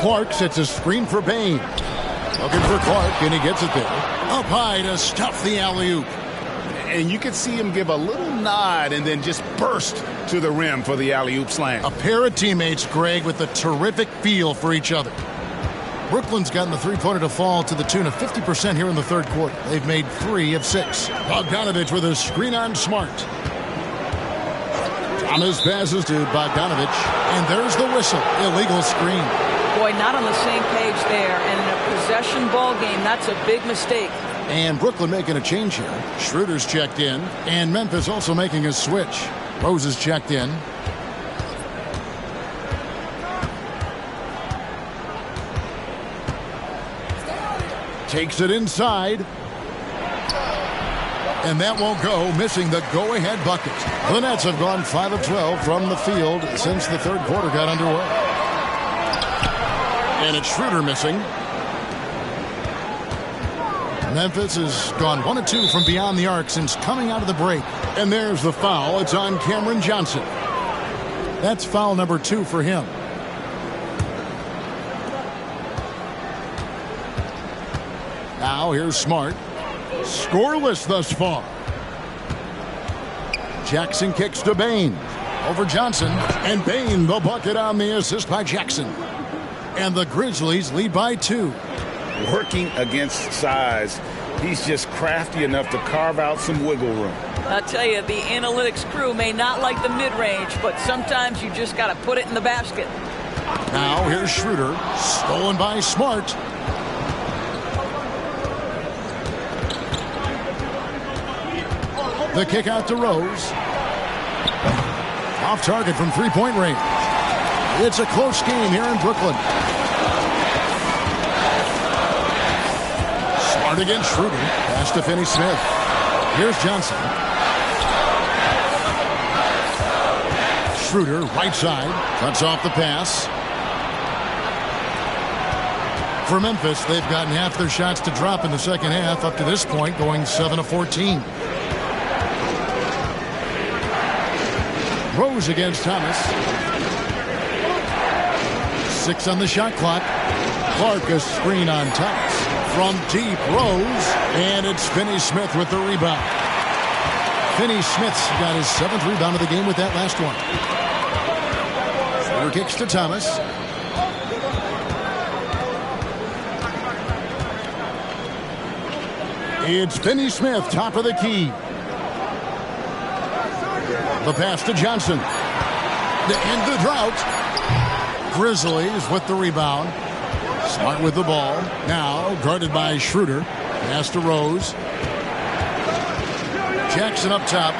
Clark sets a screen for Bain. Looking for Clark, and he gets it there. Up high to stuff the alley-oop. And you could see him give a little nod and then just burst to the rim for the alley-oop slam. A pair of teammates, Greg, with a terrific feel for each other. Brooklyn's gotten the three-pointer to fall to the tune of 50% here in the third quarter. They've made 3 of 6. Bogdanovich with a screen on Smart. Thomas passes to Bogdanovich, and there's the whistle. Illegal screen. Boy, not on the same page there. And in a possession ball game, that's a big mistake. And Brooklyn making a change here. Schroeder's checked in, and Memphis also making a switch. Rose is checked in. Takes it inside. And that won't go, missing the go-ahead bucket. The Nets have gone 5 of 12 from the field since the third quarter got underway. And it's Schroeder missing. Memphis has gone 1 of 2 from beyond the arc since coming out of the break. And there's the foul. It's on Cameron Johnson. That's foul number 2 for him. Now here's Smart. Scoreless thus far. Jackson kicks to Bain. Over Johnson. And Bain the bucket on the assist by Jackson. And the Grizzlies lead by 2. Working against size, he's just crafty enough to carve out some wiggle room. I'll tell you, the analytics crew may not like the mid-range, but sometimes you just got to put it in the basket. Now here's Schroeder. Stolen by Smart. The kick out to Rose. Off target from three-point range. It's a close game here in Brooklyn. Smart against Schroeder. Pass to Finney-Smith. Here's Johnson. Schroeder, right side. Cuts off the pass. For Memphis, they've gotten half their shots to drop in the second half up to this point, going 7 of 14. Rose against Thomas. 6 on the shot clock. Clark a screen on Thomas. From deep, Rose, and it's Finney-Smith with the rebound. Finney-Smith's got his 7th rebound of the game with that last one. Schroeder kicks to Thomas. It's Finney-Smith, top of the key. The pass to Johnson. To end the drought. Grizzlies with the rebound. Smart with the ball. Now guarded by Schroeder. Pass to Rose. Jackson up top.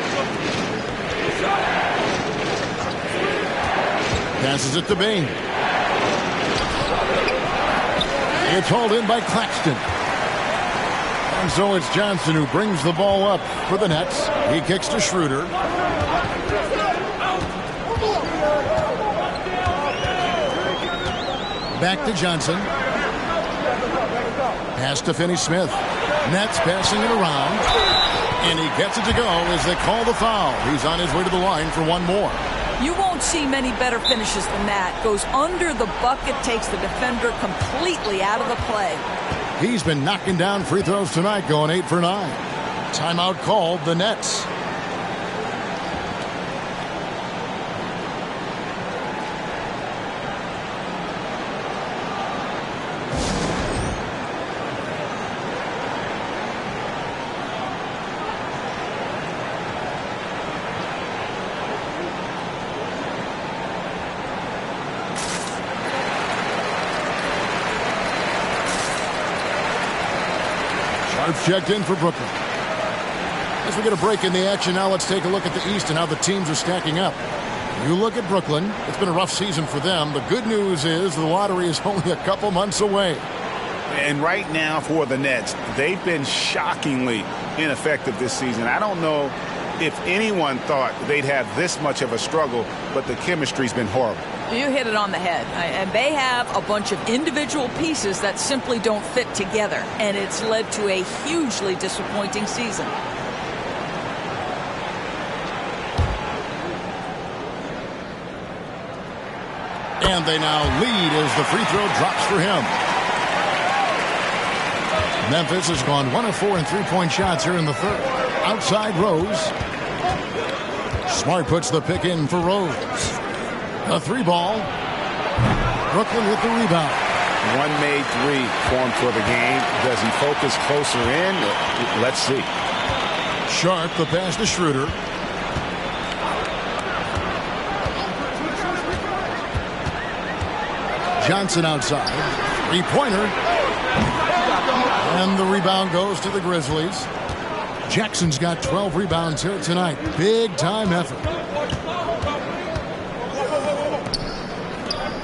Passes it to Bain. It's hauled in by Claxton. And so it's Johnson who brings the ball up for the Nets. He kicks to Schroeder. Back to Johnson. Pass to Finney-Smith. Nets passing it around. And he gets it to go as they call the foul. He's on his way to the line for one more. You won't see many better finishes than that. Goes under the bucket, takes the defender completely out of the play. He's been knocking down free throws tonight, going 8 for 9. Timeout called, the Nets. Checked in for Brooklyn. As we get a break in the action now, let's take a look at the East and how the teams are stacking up. You look at Brooklyn, it's been a rough season for them. The good news is the lottery is only a couple months away. And right now for the Nets, they've been shockingly ineffective this season. I don't know if anyone thought they'd have this much of a struggle, but the chemistry's been horrible. You hit it on the head. And they have a bunch of individual pieces that simply don't fit together. And it's led to a hugely disappointing season. And they now lead as the free throw drops for him. Memphis has gone 1 of 4 in three-point shots here in the third. Outside Rose. Smart puts the pick in for Rose. A 3-ball. Brooklyn with the rebound. One made 3 formed for the game. Does he focus closer in? Let's see. Sharp, the pass to Schroeder. Johnson outside. 3-pointer. And the rebound goes to the Grizzlies. Jackson's got 12 rebounds here tonight. Big time effort.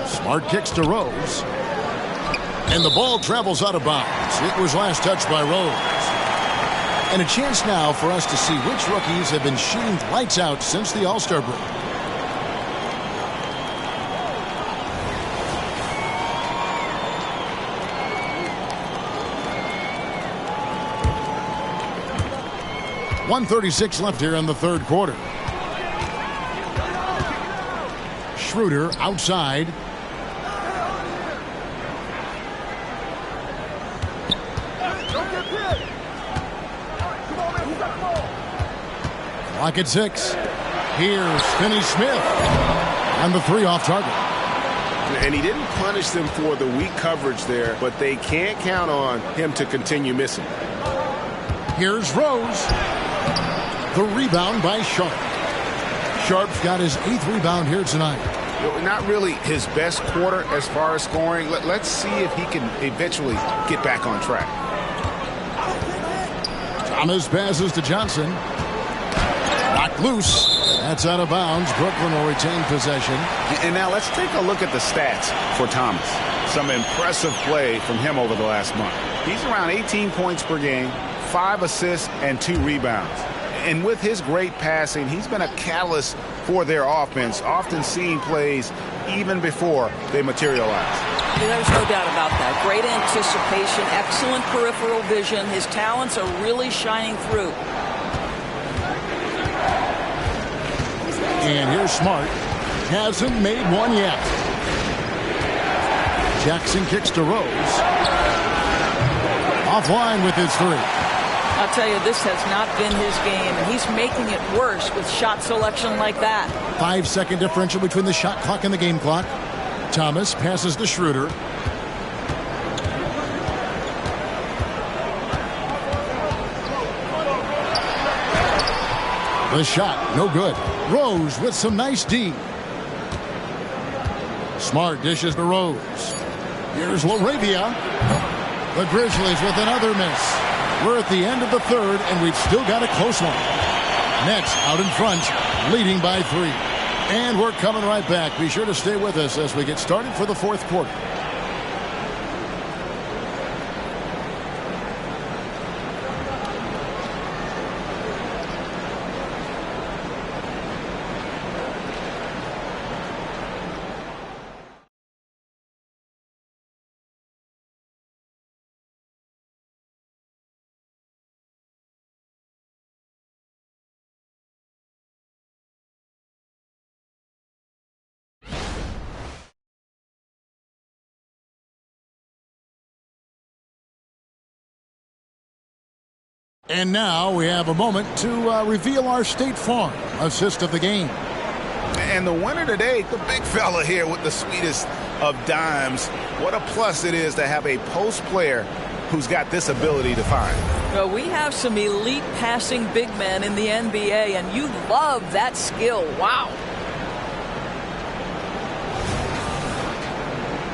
Smart kicks to Rose. And the ball travels out of bounds. It was last touched by Rose. And a chance now for us to see which rookies have been shooting lights out since the All-Star break. .136 left here in the third quarter. Schroeder outside. Clock at 6. Here's Finney-Smith. And the 3 off target. And he didn't punish them for the weak coverage there, but they can't count on him to continue missing. Here's Rose. The rebound by Sharp. Sharp's got his 8th rebound here tonight. Not really his best quarter as far as scoring. Let's see if he can eventually get back on track. Thomas passes to Johnson. Knocked loose. That's out of bounds. Brooklyn will retain possession. And now let's take a look at the stats for Thomas. Some impressive play from him over the last month. He's around 18 points per game, 5 assists, and 2 rebounds. And with his great passing, he's been a catalyst for their offense, often seeing plays even before they materialize. There's no doubt about that. Great anticipation, excellent peripheral vision. His talents are really shining through. And here's Smart. Hasn't made one yet. Jackson kicks to Rose. Offline with his three. I'll tell you, this has not been his game, and he's making it worse with shot selection like that. 5-second differential between the shot clock and the game clock. Thomas passes to Schroeder. The shot, no good. Rose with some nice D. Smart dishes to Rose. Here's LaRavia. The Grizzlies with another miss. We're at the end of the third, and we've still got a close one. Nets out in front, leading by 3. And we're coming right back. Be sure to stay with us as we get started for the fourth quarter. And now we have a moment to reveal our State Farm assist of the game. And the winner today, the big fella here with the sweetest of dimes. What a plus it is to have a post player who's got this ability to find. Well, we have some elite passing big men in the NBA, and you love that skill. Wow.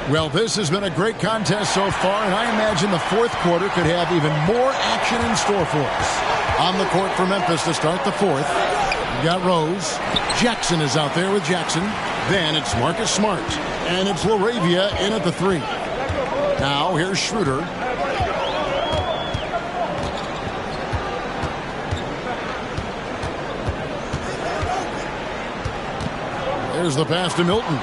Well, this has been a great contest so far, and I imagine the fourth quarter could have even more action in store for us. On the court for Memphis to start the fourth. We got Rose. Jackson is out there with Jackson. Then it's Marcus Smart. And it's LaRavia in at the 3. Now here's Schroeder. There's the pass to Milton.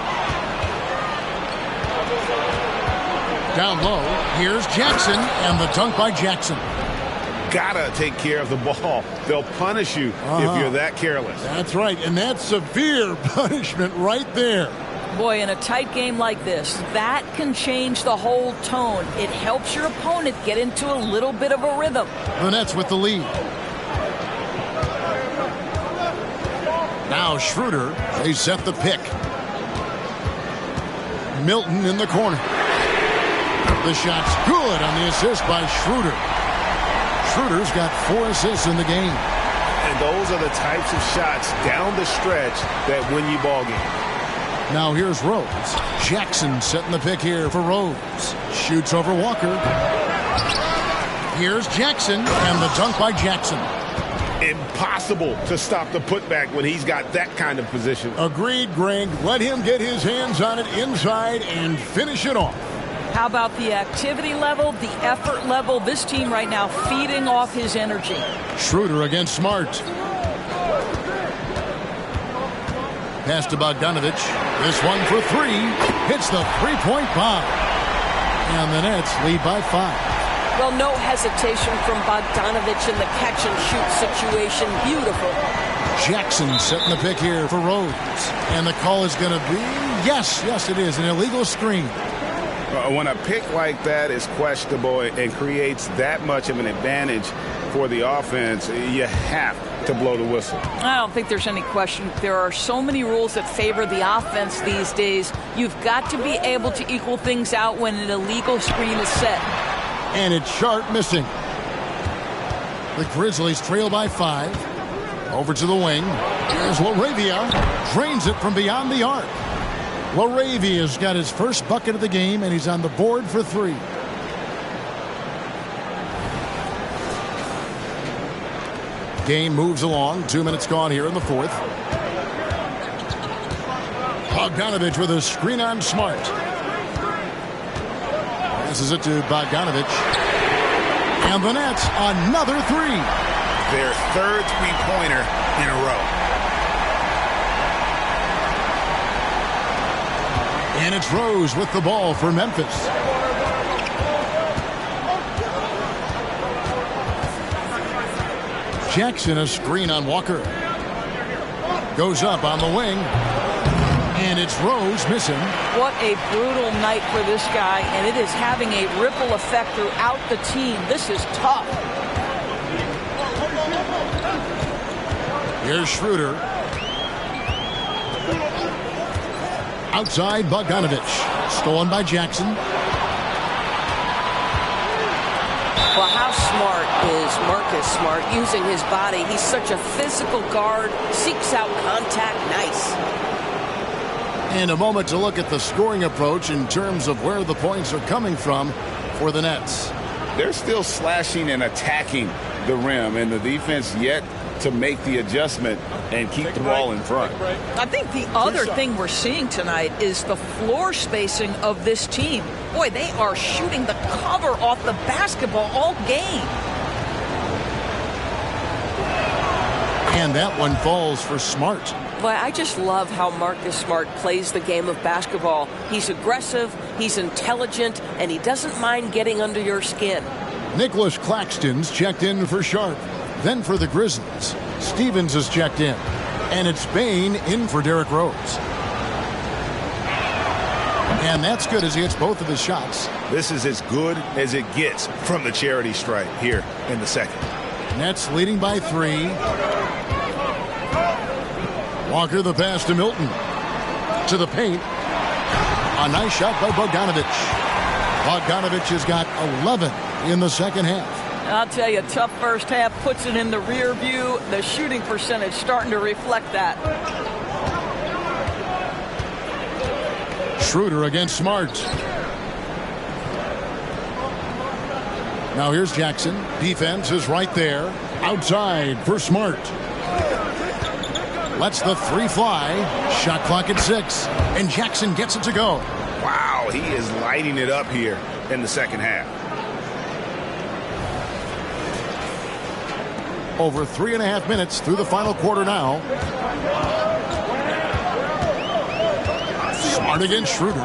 Down low, here's Jackson, and the dunk by Jackson. Gotta take care of the ball. They'll punish you if you're that careless. That's right, and that's severe punishment right there. Boy, in a tight game like this, that can change the whole tone. It helps your opponent get into a little bit of a rhythm. The Nets with the lead. Now Schroeder, they set the pick. Milton in the corner. The shot's good on the assist by Schroeder. Schroeder's got 4 assists in the game. And those are the types of shots down the stretch that win you ball games. Now here's Rose. Jackson setting the pick here for Rose. Shoots over Walker. Here's Jackson, and the dunk by Jackson. Impossible to stop the putback when he's got that kind of position. Agreed, Greg. Let him get his hands on it inside and finish it off. How about the activity level, the effort level? This team right now feeding off his energy. Schroeder against Smart. Pass to Bogdanovich. This one for 3. Hits the three-point bomb. And the Nets lead by 5. Well, no hesitation from Bogdanovich in the catch-and-shoot situation. Beautiful. Jackson setting the pick here for Rose. And the call is going to be, yes, it is, an illegal screen. When a pick like that is questionable and creates that much of an advantage for the offense, you have to blow the whistle. I don't think there's any question. There are so many rules that favor the offense these days. You've got to be able to equal things out when an illegal screen is set. And it's Sharp missing. The Grizzlies trail by 5. Over to the wing. Here's LaRavia. Drains it from beyond the arc. LaRavia's got his first bucket of the game, and he's on the board for 3. Game moves along. 2 minutes gone here in the fourth. Bogdanovich with a screen on Smart. Passes it to Bogdanovich. And the Nets, another 3. Their third three-pointer in a row. And it's Rose with the ball for Memphis. Jackson, a screen on Walker. Goes up on the wing. And it's Rose missing. What a brutal night for this guy, and it is having a ripple effect throughout the team. This is tough. Here's Schroeder. Outside, Bogdanovich. Stolen by Jackson. Well, how smart is Marcus Smart using his body? He's such a physical guard, seeks out contact. Nice. And a moment to look at the scoring approach in terms of where the points are coming from for the Nets. They're still slashing and attacking the rim, and the defense yet to make the adjustment and keep the ball in front. I think the other thing we're seeing tonight is the floor spacing of this team. Boy, they are shooting the cover off the basketball all game. And that one falls for Smart. Boy, I just love how Marcus Smart plays the game of basketball. He's aggressive, he's intelligent, and he doesn't mind getting under your skin. Nicholas Claxton's checked in for Sharp. Then for the Grizzlies, Stevens is checked in. And it's Bain in for Derrick Rose. And that's good as he hits both of his shots. This is as good as it gets from the charity stripe here in the second. Nets leading by 3. Walker the pass to Milton. To the paint. A nice shot by Bogdanovich. Bogdanovich has got 11 in the second half. I'll tell you, tough first half, puts it in the rear view. The shooting percentage starting to reflect that. Schroeder against Smart. Now here's Jackson. Defense is right there. Outside for Smart. Lets the 3 fly. Shot clock at 6. And Jackson gets it to go. Wow, he is lighting it up here in the second half. Over 3.5 minutes through the final quarter now. Smart against Schroeder.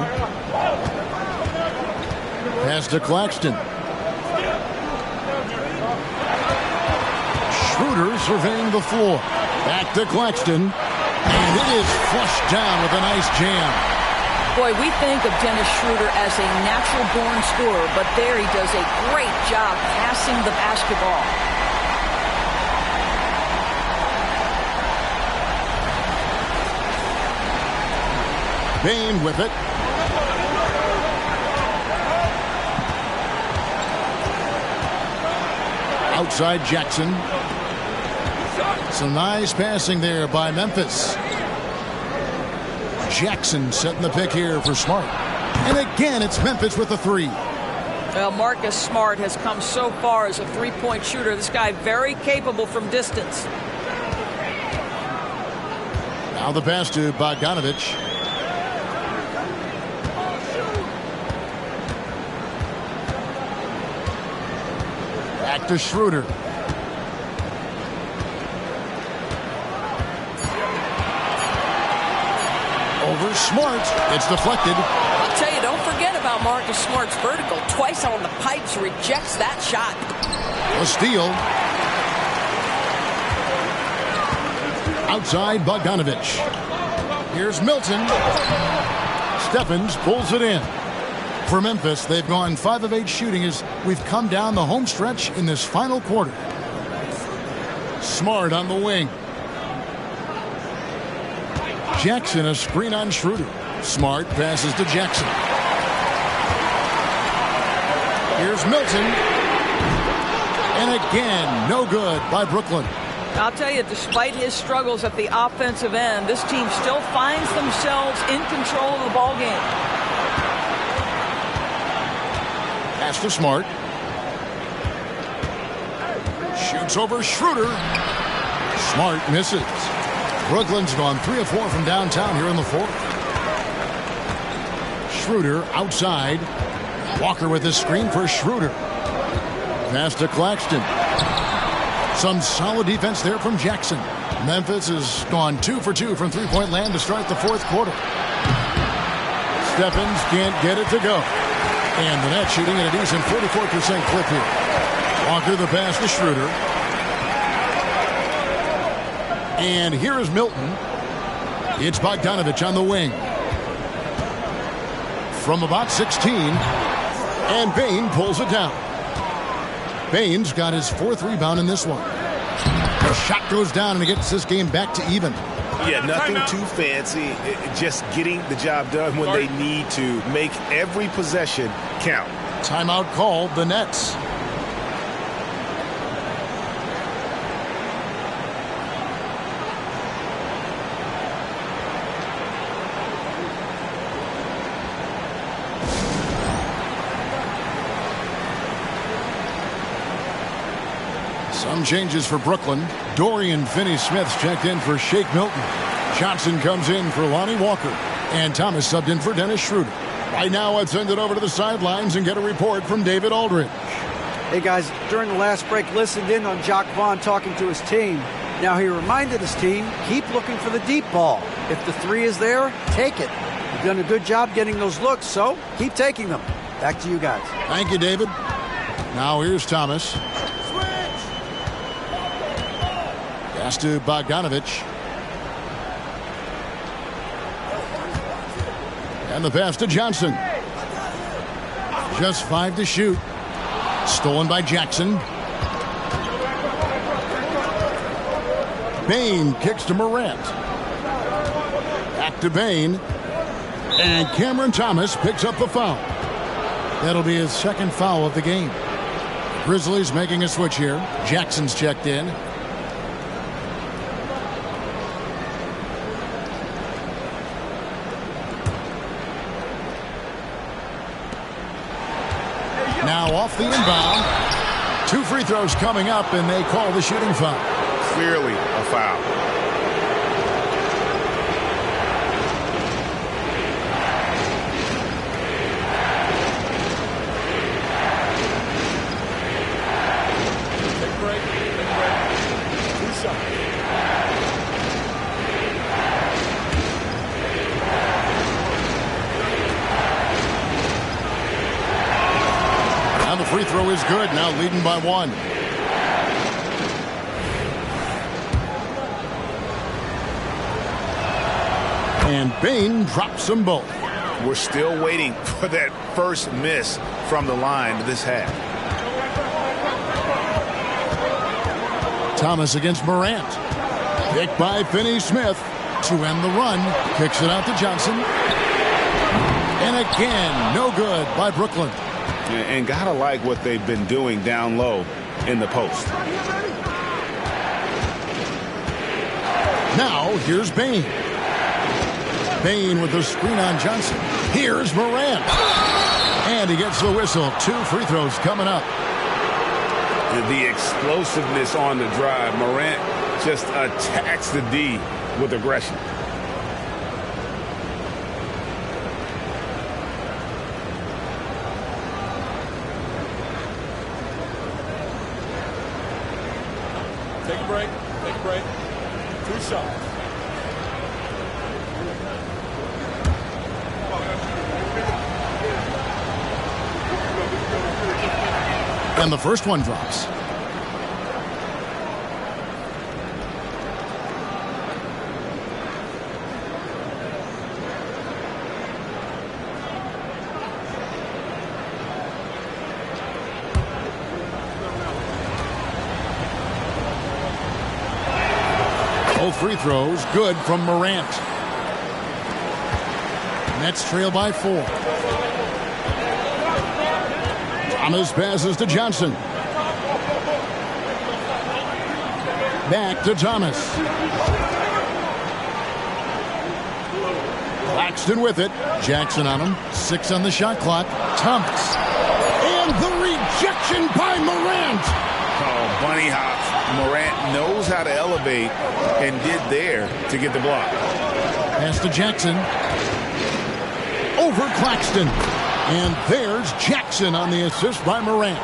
Pass to Claxton. Schroeder surveying the floor. Back to Claxton. And it is flushed down with a nice jam. Boy, we think of Dennis Schroeder as a natural-born scorer, but there he does a great job passing the basketball. Bain with it. Outside Jackson. Some nice passing there by Memphis. Jackson setting the pick here for Smart. And again, it's Memphis with the 3. Well, Marcus Smart has come so far as a three-point shooter. This guy very capable from distance. Now the pass to Bogdanovich. Back to Schroeder. Over Smart. It's deflected. I'll tell you, don't forget about Marcus Smart's vertical. Twice on the pipes, rejects that shot. A steal. Outside Bogdanovich. Here's Milton. Stephens pulls it in. For Memphis, they've gone 5 of 8 shooting as we've come down the home stretch in this final quarter. Smart on the wing. Jackson a screen on Schroeder. Smart passes to Jackson. Here's Milton. And again, no good by Brooklyn. I'll tell you, despite his struggles at the offensive end, this team still finds themselves in control of the ball game. Pass to Smart. Shoots over Schroeder. Smart misses. Brooklyn's gone 3 of 4 from downtown here in the fourth. Schroeder outside. Walker with his screen for Schroeder. Pass to Claxton. Some solid defense there from Jackson. Memphis has gone 2 for 2 from three-point land to start the fourth quarter. Stephens can't get it to go. And the net shooting at a decent 44% clip here. Walker the pass to Schroeder. And here is Milton. It's Bogdanovich on the wing. From about 16, and Bane pulls it down. Bane's got his 4th rebound in this one. The shot goes down, and it gets this game back to even. Yeah, nothing too fancy. Just getting the job done when they need to. Make every possession count. Timeout called, the Nets. Some changes for Brooklyn. Dorian Finney-Smith's checked in for Shake Milton. Johnson comes in for Lonnie Walker. And Thomas subbed in for Dennis Schroeder. Right now, let's send it over to the sidelines and get a report from David Aldridge. Hey, guys, during the last break, listened in on Jacques Vaughn talking to his team. Now, he reminded his team, keep looking for the deep ball. If the 3 is there, take it. You've done a good job getting those looks, so keep taking them. Back to you guys. Thank you, David. Now here's Thomas. Pass to Bogdanovich. And the pass to Johnson. Just 5 to shoot. Stolen by Jackson. Bane kicks to Morant. Back to Bane. And Cameron Thomas picks up the foul. That'll be his 2nd foul of the game. Grizzlies making a switch here. Jackson's checked in. Now off the inbound. 2 free throws coming up, and they call the shooting foul. Clearly a foul. Free throw is good, now leading by 1. And Bane drops them both. We're still waiting for that first miss from the line this half. Thomas against Morant. Picked by Finney-Smith to end the run. Kicks it out to Johnson. And again, no good by Brooklyn. And gotta like what they've been doing down low in the post. Now, here's Bane. Bane with the screen on Johnson. Here's Morant. And he gets the whistle. 2 free throws coming up. The explosiveness on the drive. Morant just attacks the D with aggression. Take a break. Take a break. 2 shots. And the first one drops. Both free throws good from Morant. Nets trail by 4. Thomas passes to Johnson. Back to Thomas. Claxton with it. Jackson on him. 6 on the shot clock. Thomas. And the rejection by Morant. Oh, bunny hops. Morant knows how to elevate and did there to get the block. Pass to Jackson. Over Claxton. And there's Jackson on the assist by Morant.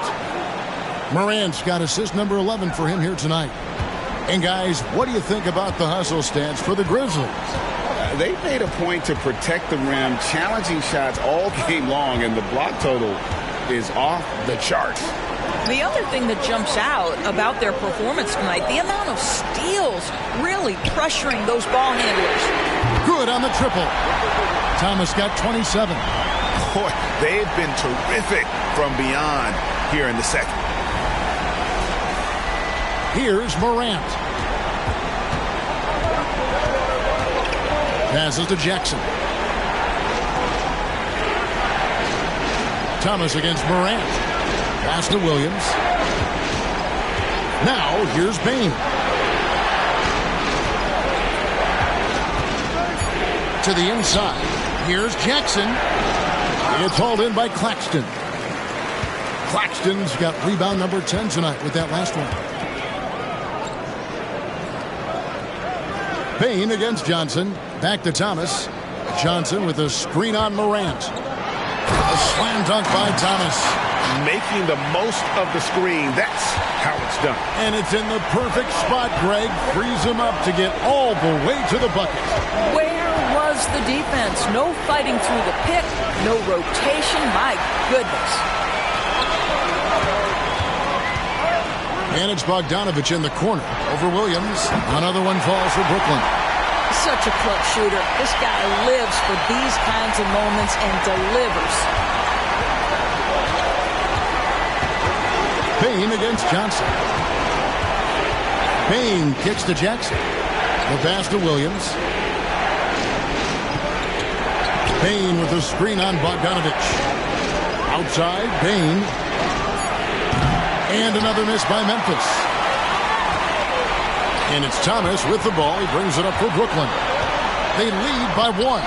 Morant's got assist number 11 for him here tonight. And guys, what do you think about the hustle stats for the Grizzlies? They made a point to protect the rim, challenging shots all game long, and the block total is off the charts. The other thing that jumps out about their performance tonight, the amount of steals really pressuring those ball handlers. Good on the triple. Thomas got 27. Boy, they've been terrific from beyond here in the second. Here's Morant. Passes to Jackson. Thomas against Morant. Pass to Williams. Now here's Bain. To the inside. Here's Jackson. It's hauled in by Claxton. Claxton's got rebound number 10 tonight with that last one. Bain against Johnson. Back to Thomas. Johnson with a screen on Morant. A slam dunk by Thomas. Making the most of the screen. That's how it's done. And it's in the perfect spot, Greg. Frees him up to get all the way to the bucket. Where was the defense? No fighting through the pick. No rotation. My goodness. And it's Bogdanovich in the corner over Williams. Another one falls for Brooklyn. Such a clutch shooter. This guy lives for these kinds of moments and delivers. Bain against Johnson. Bain kicks to Jackson. The pass to Williams. Bain with a screen on Bogdanovich. Outside, Bain. And another miss by Memphis. And it's Thomas with the ball. He brings it up for Brooklyn. They lead by 1.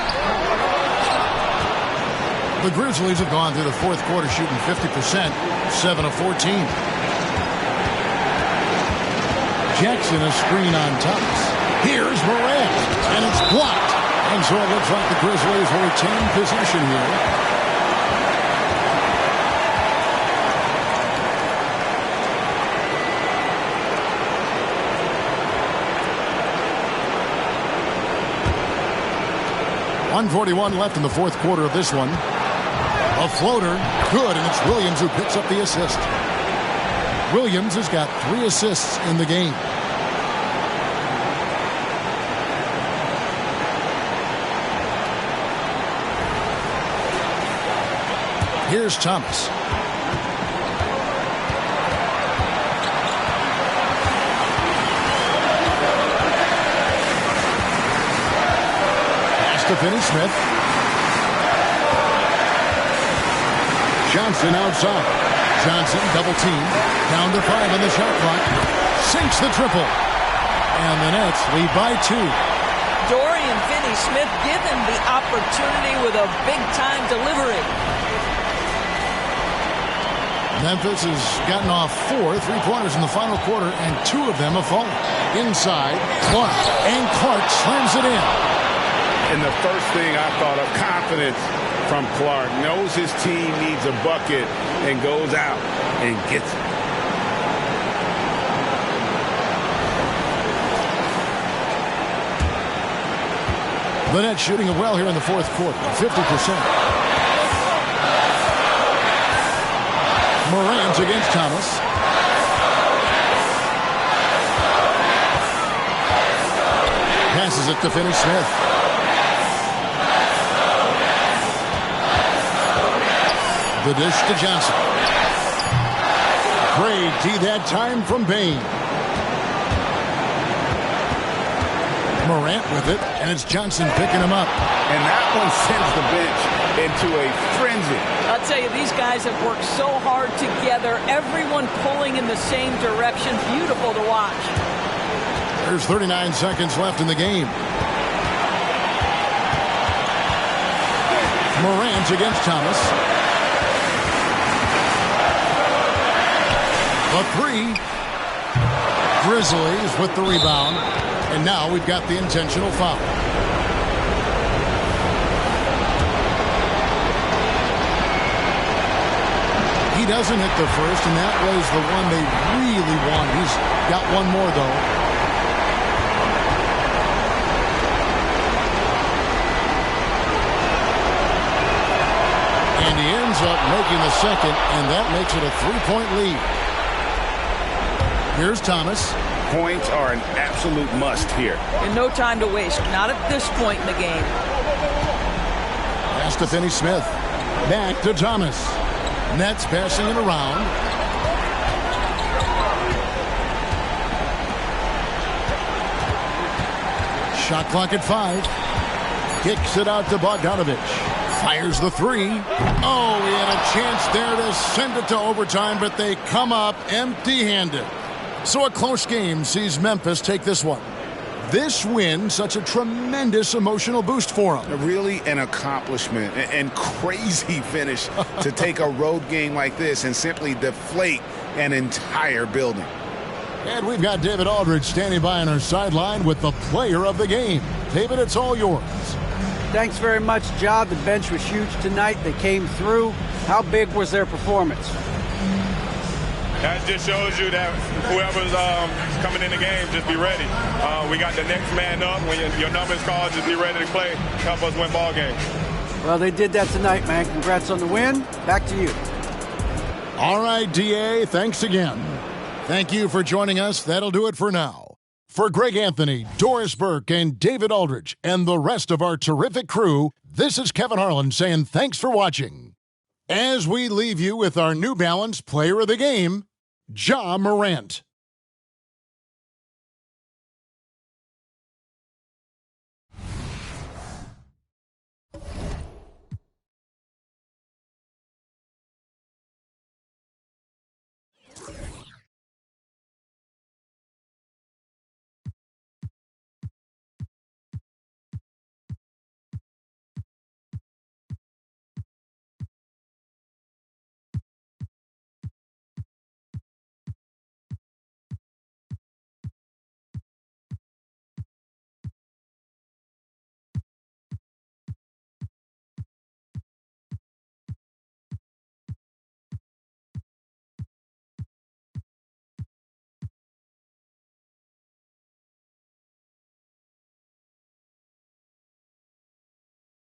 The Grizzlies have gone through the fourth quarter shooting 50%, 7 of 14. Jackson a screen on Thomas. Here's Morant, and it's blocked. And so it looks like the Grizzlies will retain possession here. .141 left in the fourth quarter of this one. A floater, good, and it's Williams who picks up the assist. Williams has got 3 assists in the game. Here's Thomas. Pass to Finney-Smith. Johnson outside. Johnson double team. Down to 5 on the shot clock. Sinks the triple. And the Nets lead by 2. Dorian Finney-Smith given the opportunity with a big-time delivery. Memphis has gotten off 4 3-pointers in the final quarter, and 2 of them have fallen. Inside, Clark, and Clark slams it in. And the first thing I thought of, confidence from Clark. Knows his team needs a bucket and goes out and gets it. The Nets shooting it well here in the fourth quarter, 50%. Morant against Thomas. Passes it to Finney-Smith. The dish to Johnson. Great D that time from Bain. Morant with it, and it's Johnson picking him up. And that one sends the bench into a frenzy. I'll tell you, these guys have worked so hard together. Everyone pulling in the same direction. Beautiful to watch. There's 39 seconds left in the game. Morant against Thomas. The 3. Grizzlies with the rebound. And now we've got the intentional foul. He doesn't hit the first, and that was the one they really wanted. He's got one more, though. And he ends up making the second, and that makes it a 3-point lead. Here's Thomas. Points are an absolute must here. And no time to waste. Not at this point in the game. Pass to Finney-Smith. Back to Thomas. Nets passing it around. Shot clock at 5. Kicks it out to Bogdanovich. Fires the 3. Oh, he had a chance there to send it to overtime, but they come up empty-handed. So a close game sees Memphis take this one. This win, such a tremendous emotional boost for them. Really an accomplishment and crazy finish to take a road game like this and simply deflate an entire building. And we've got David Aldridge standing by on our sideline with the player of the game. David, it's all yours. Thanks very much, Ja. The bench was huge tonight. They came through. How big was their performance? That just shows you that whoever's coming in the game, just be ready. We got the next man up. When your number's called, just be ready to play. Help us win ball games. Well, they did that tonight, man. Congrats on the win. Back to you. All right, DA, thanks again. Thank you for joining us. That'll do it for now. For Greg Anthony, Doris Burke, and David Aldridge, and the rest of our terrific crew, this is Kevin Harlan saying thanks for watching. As we leave you with our New Balance Player of the Game, Ja Morant.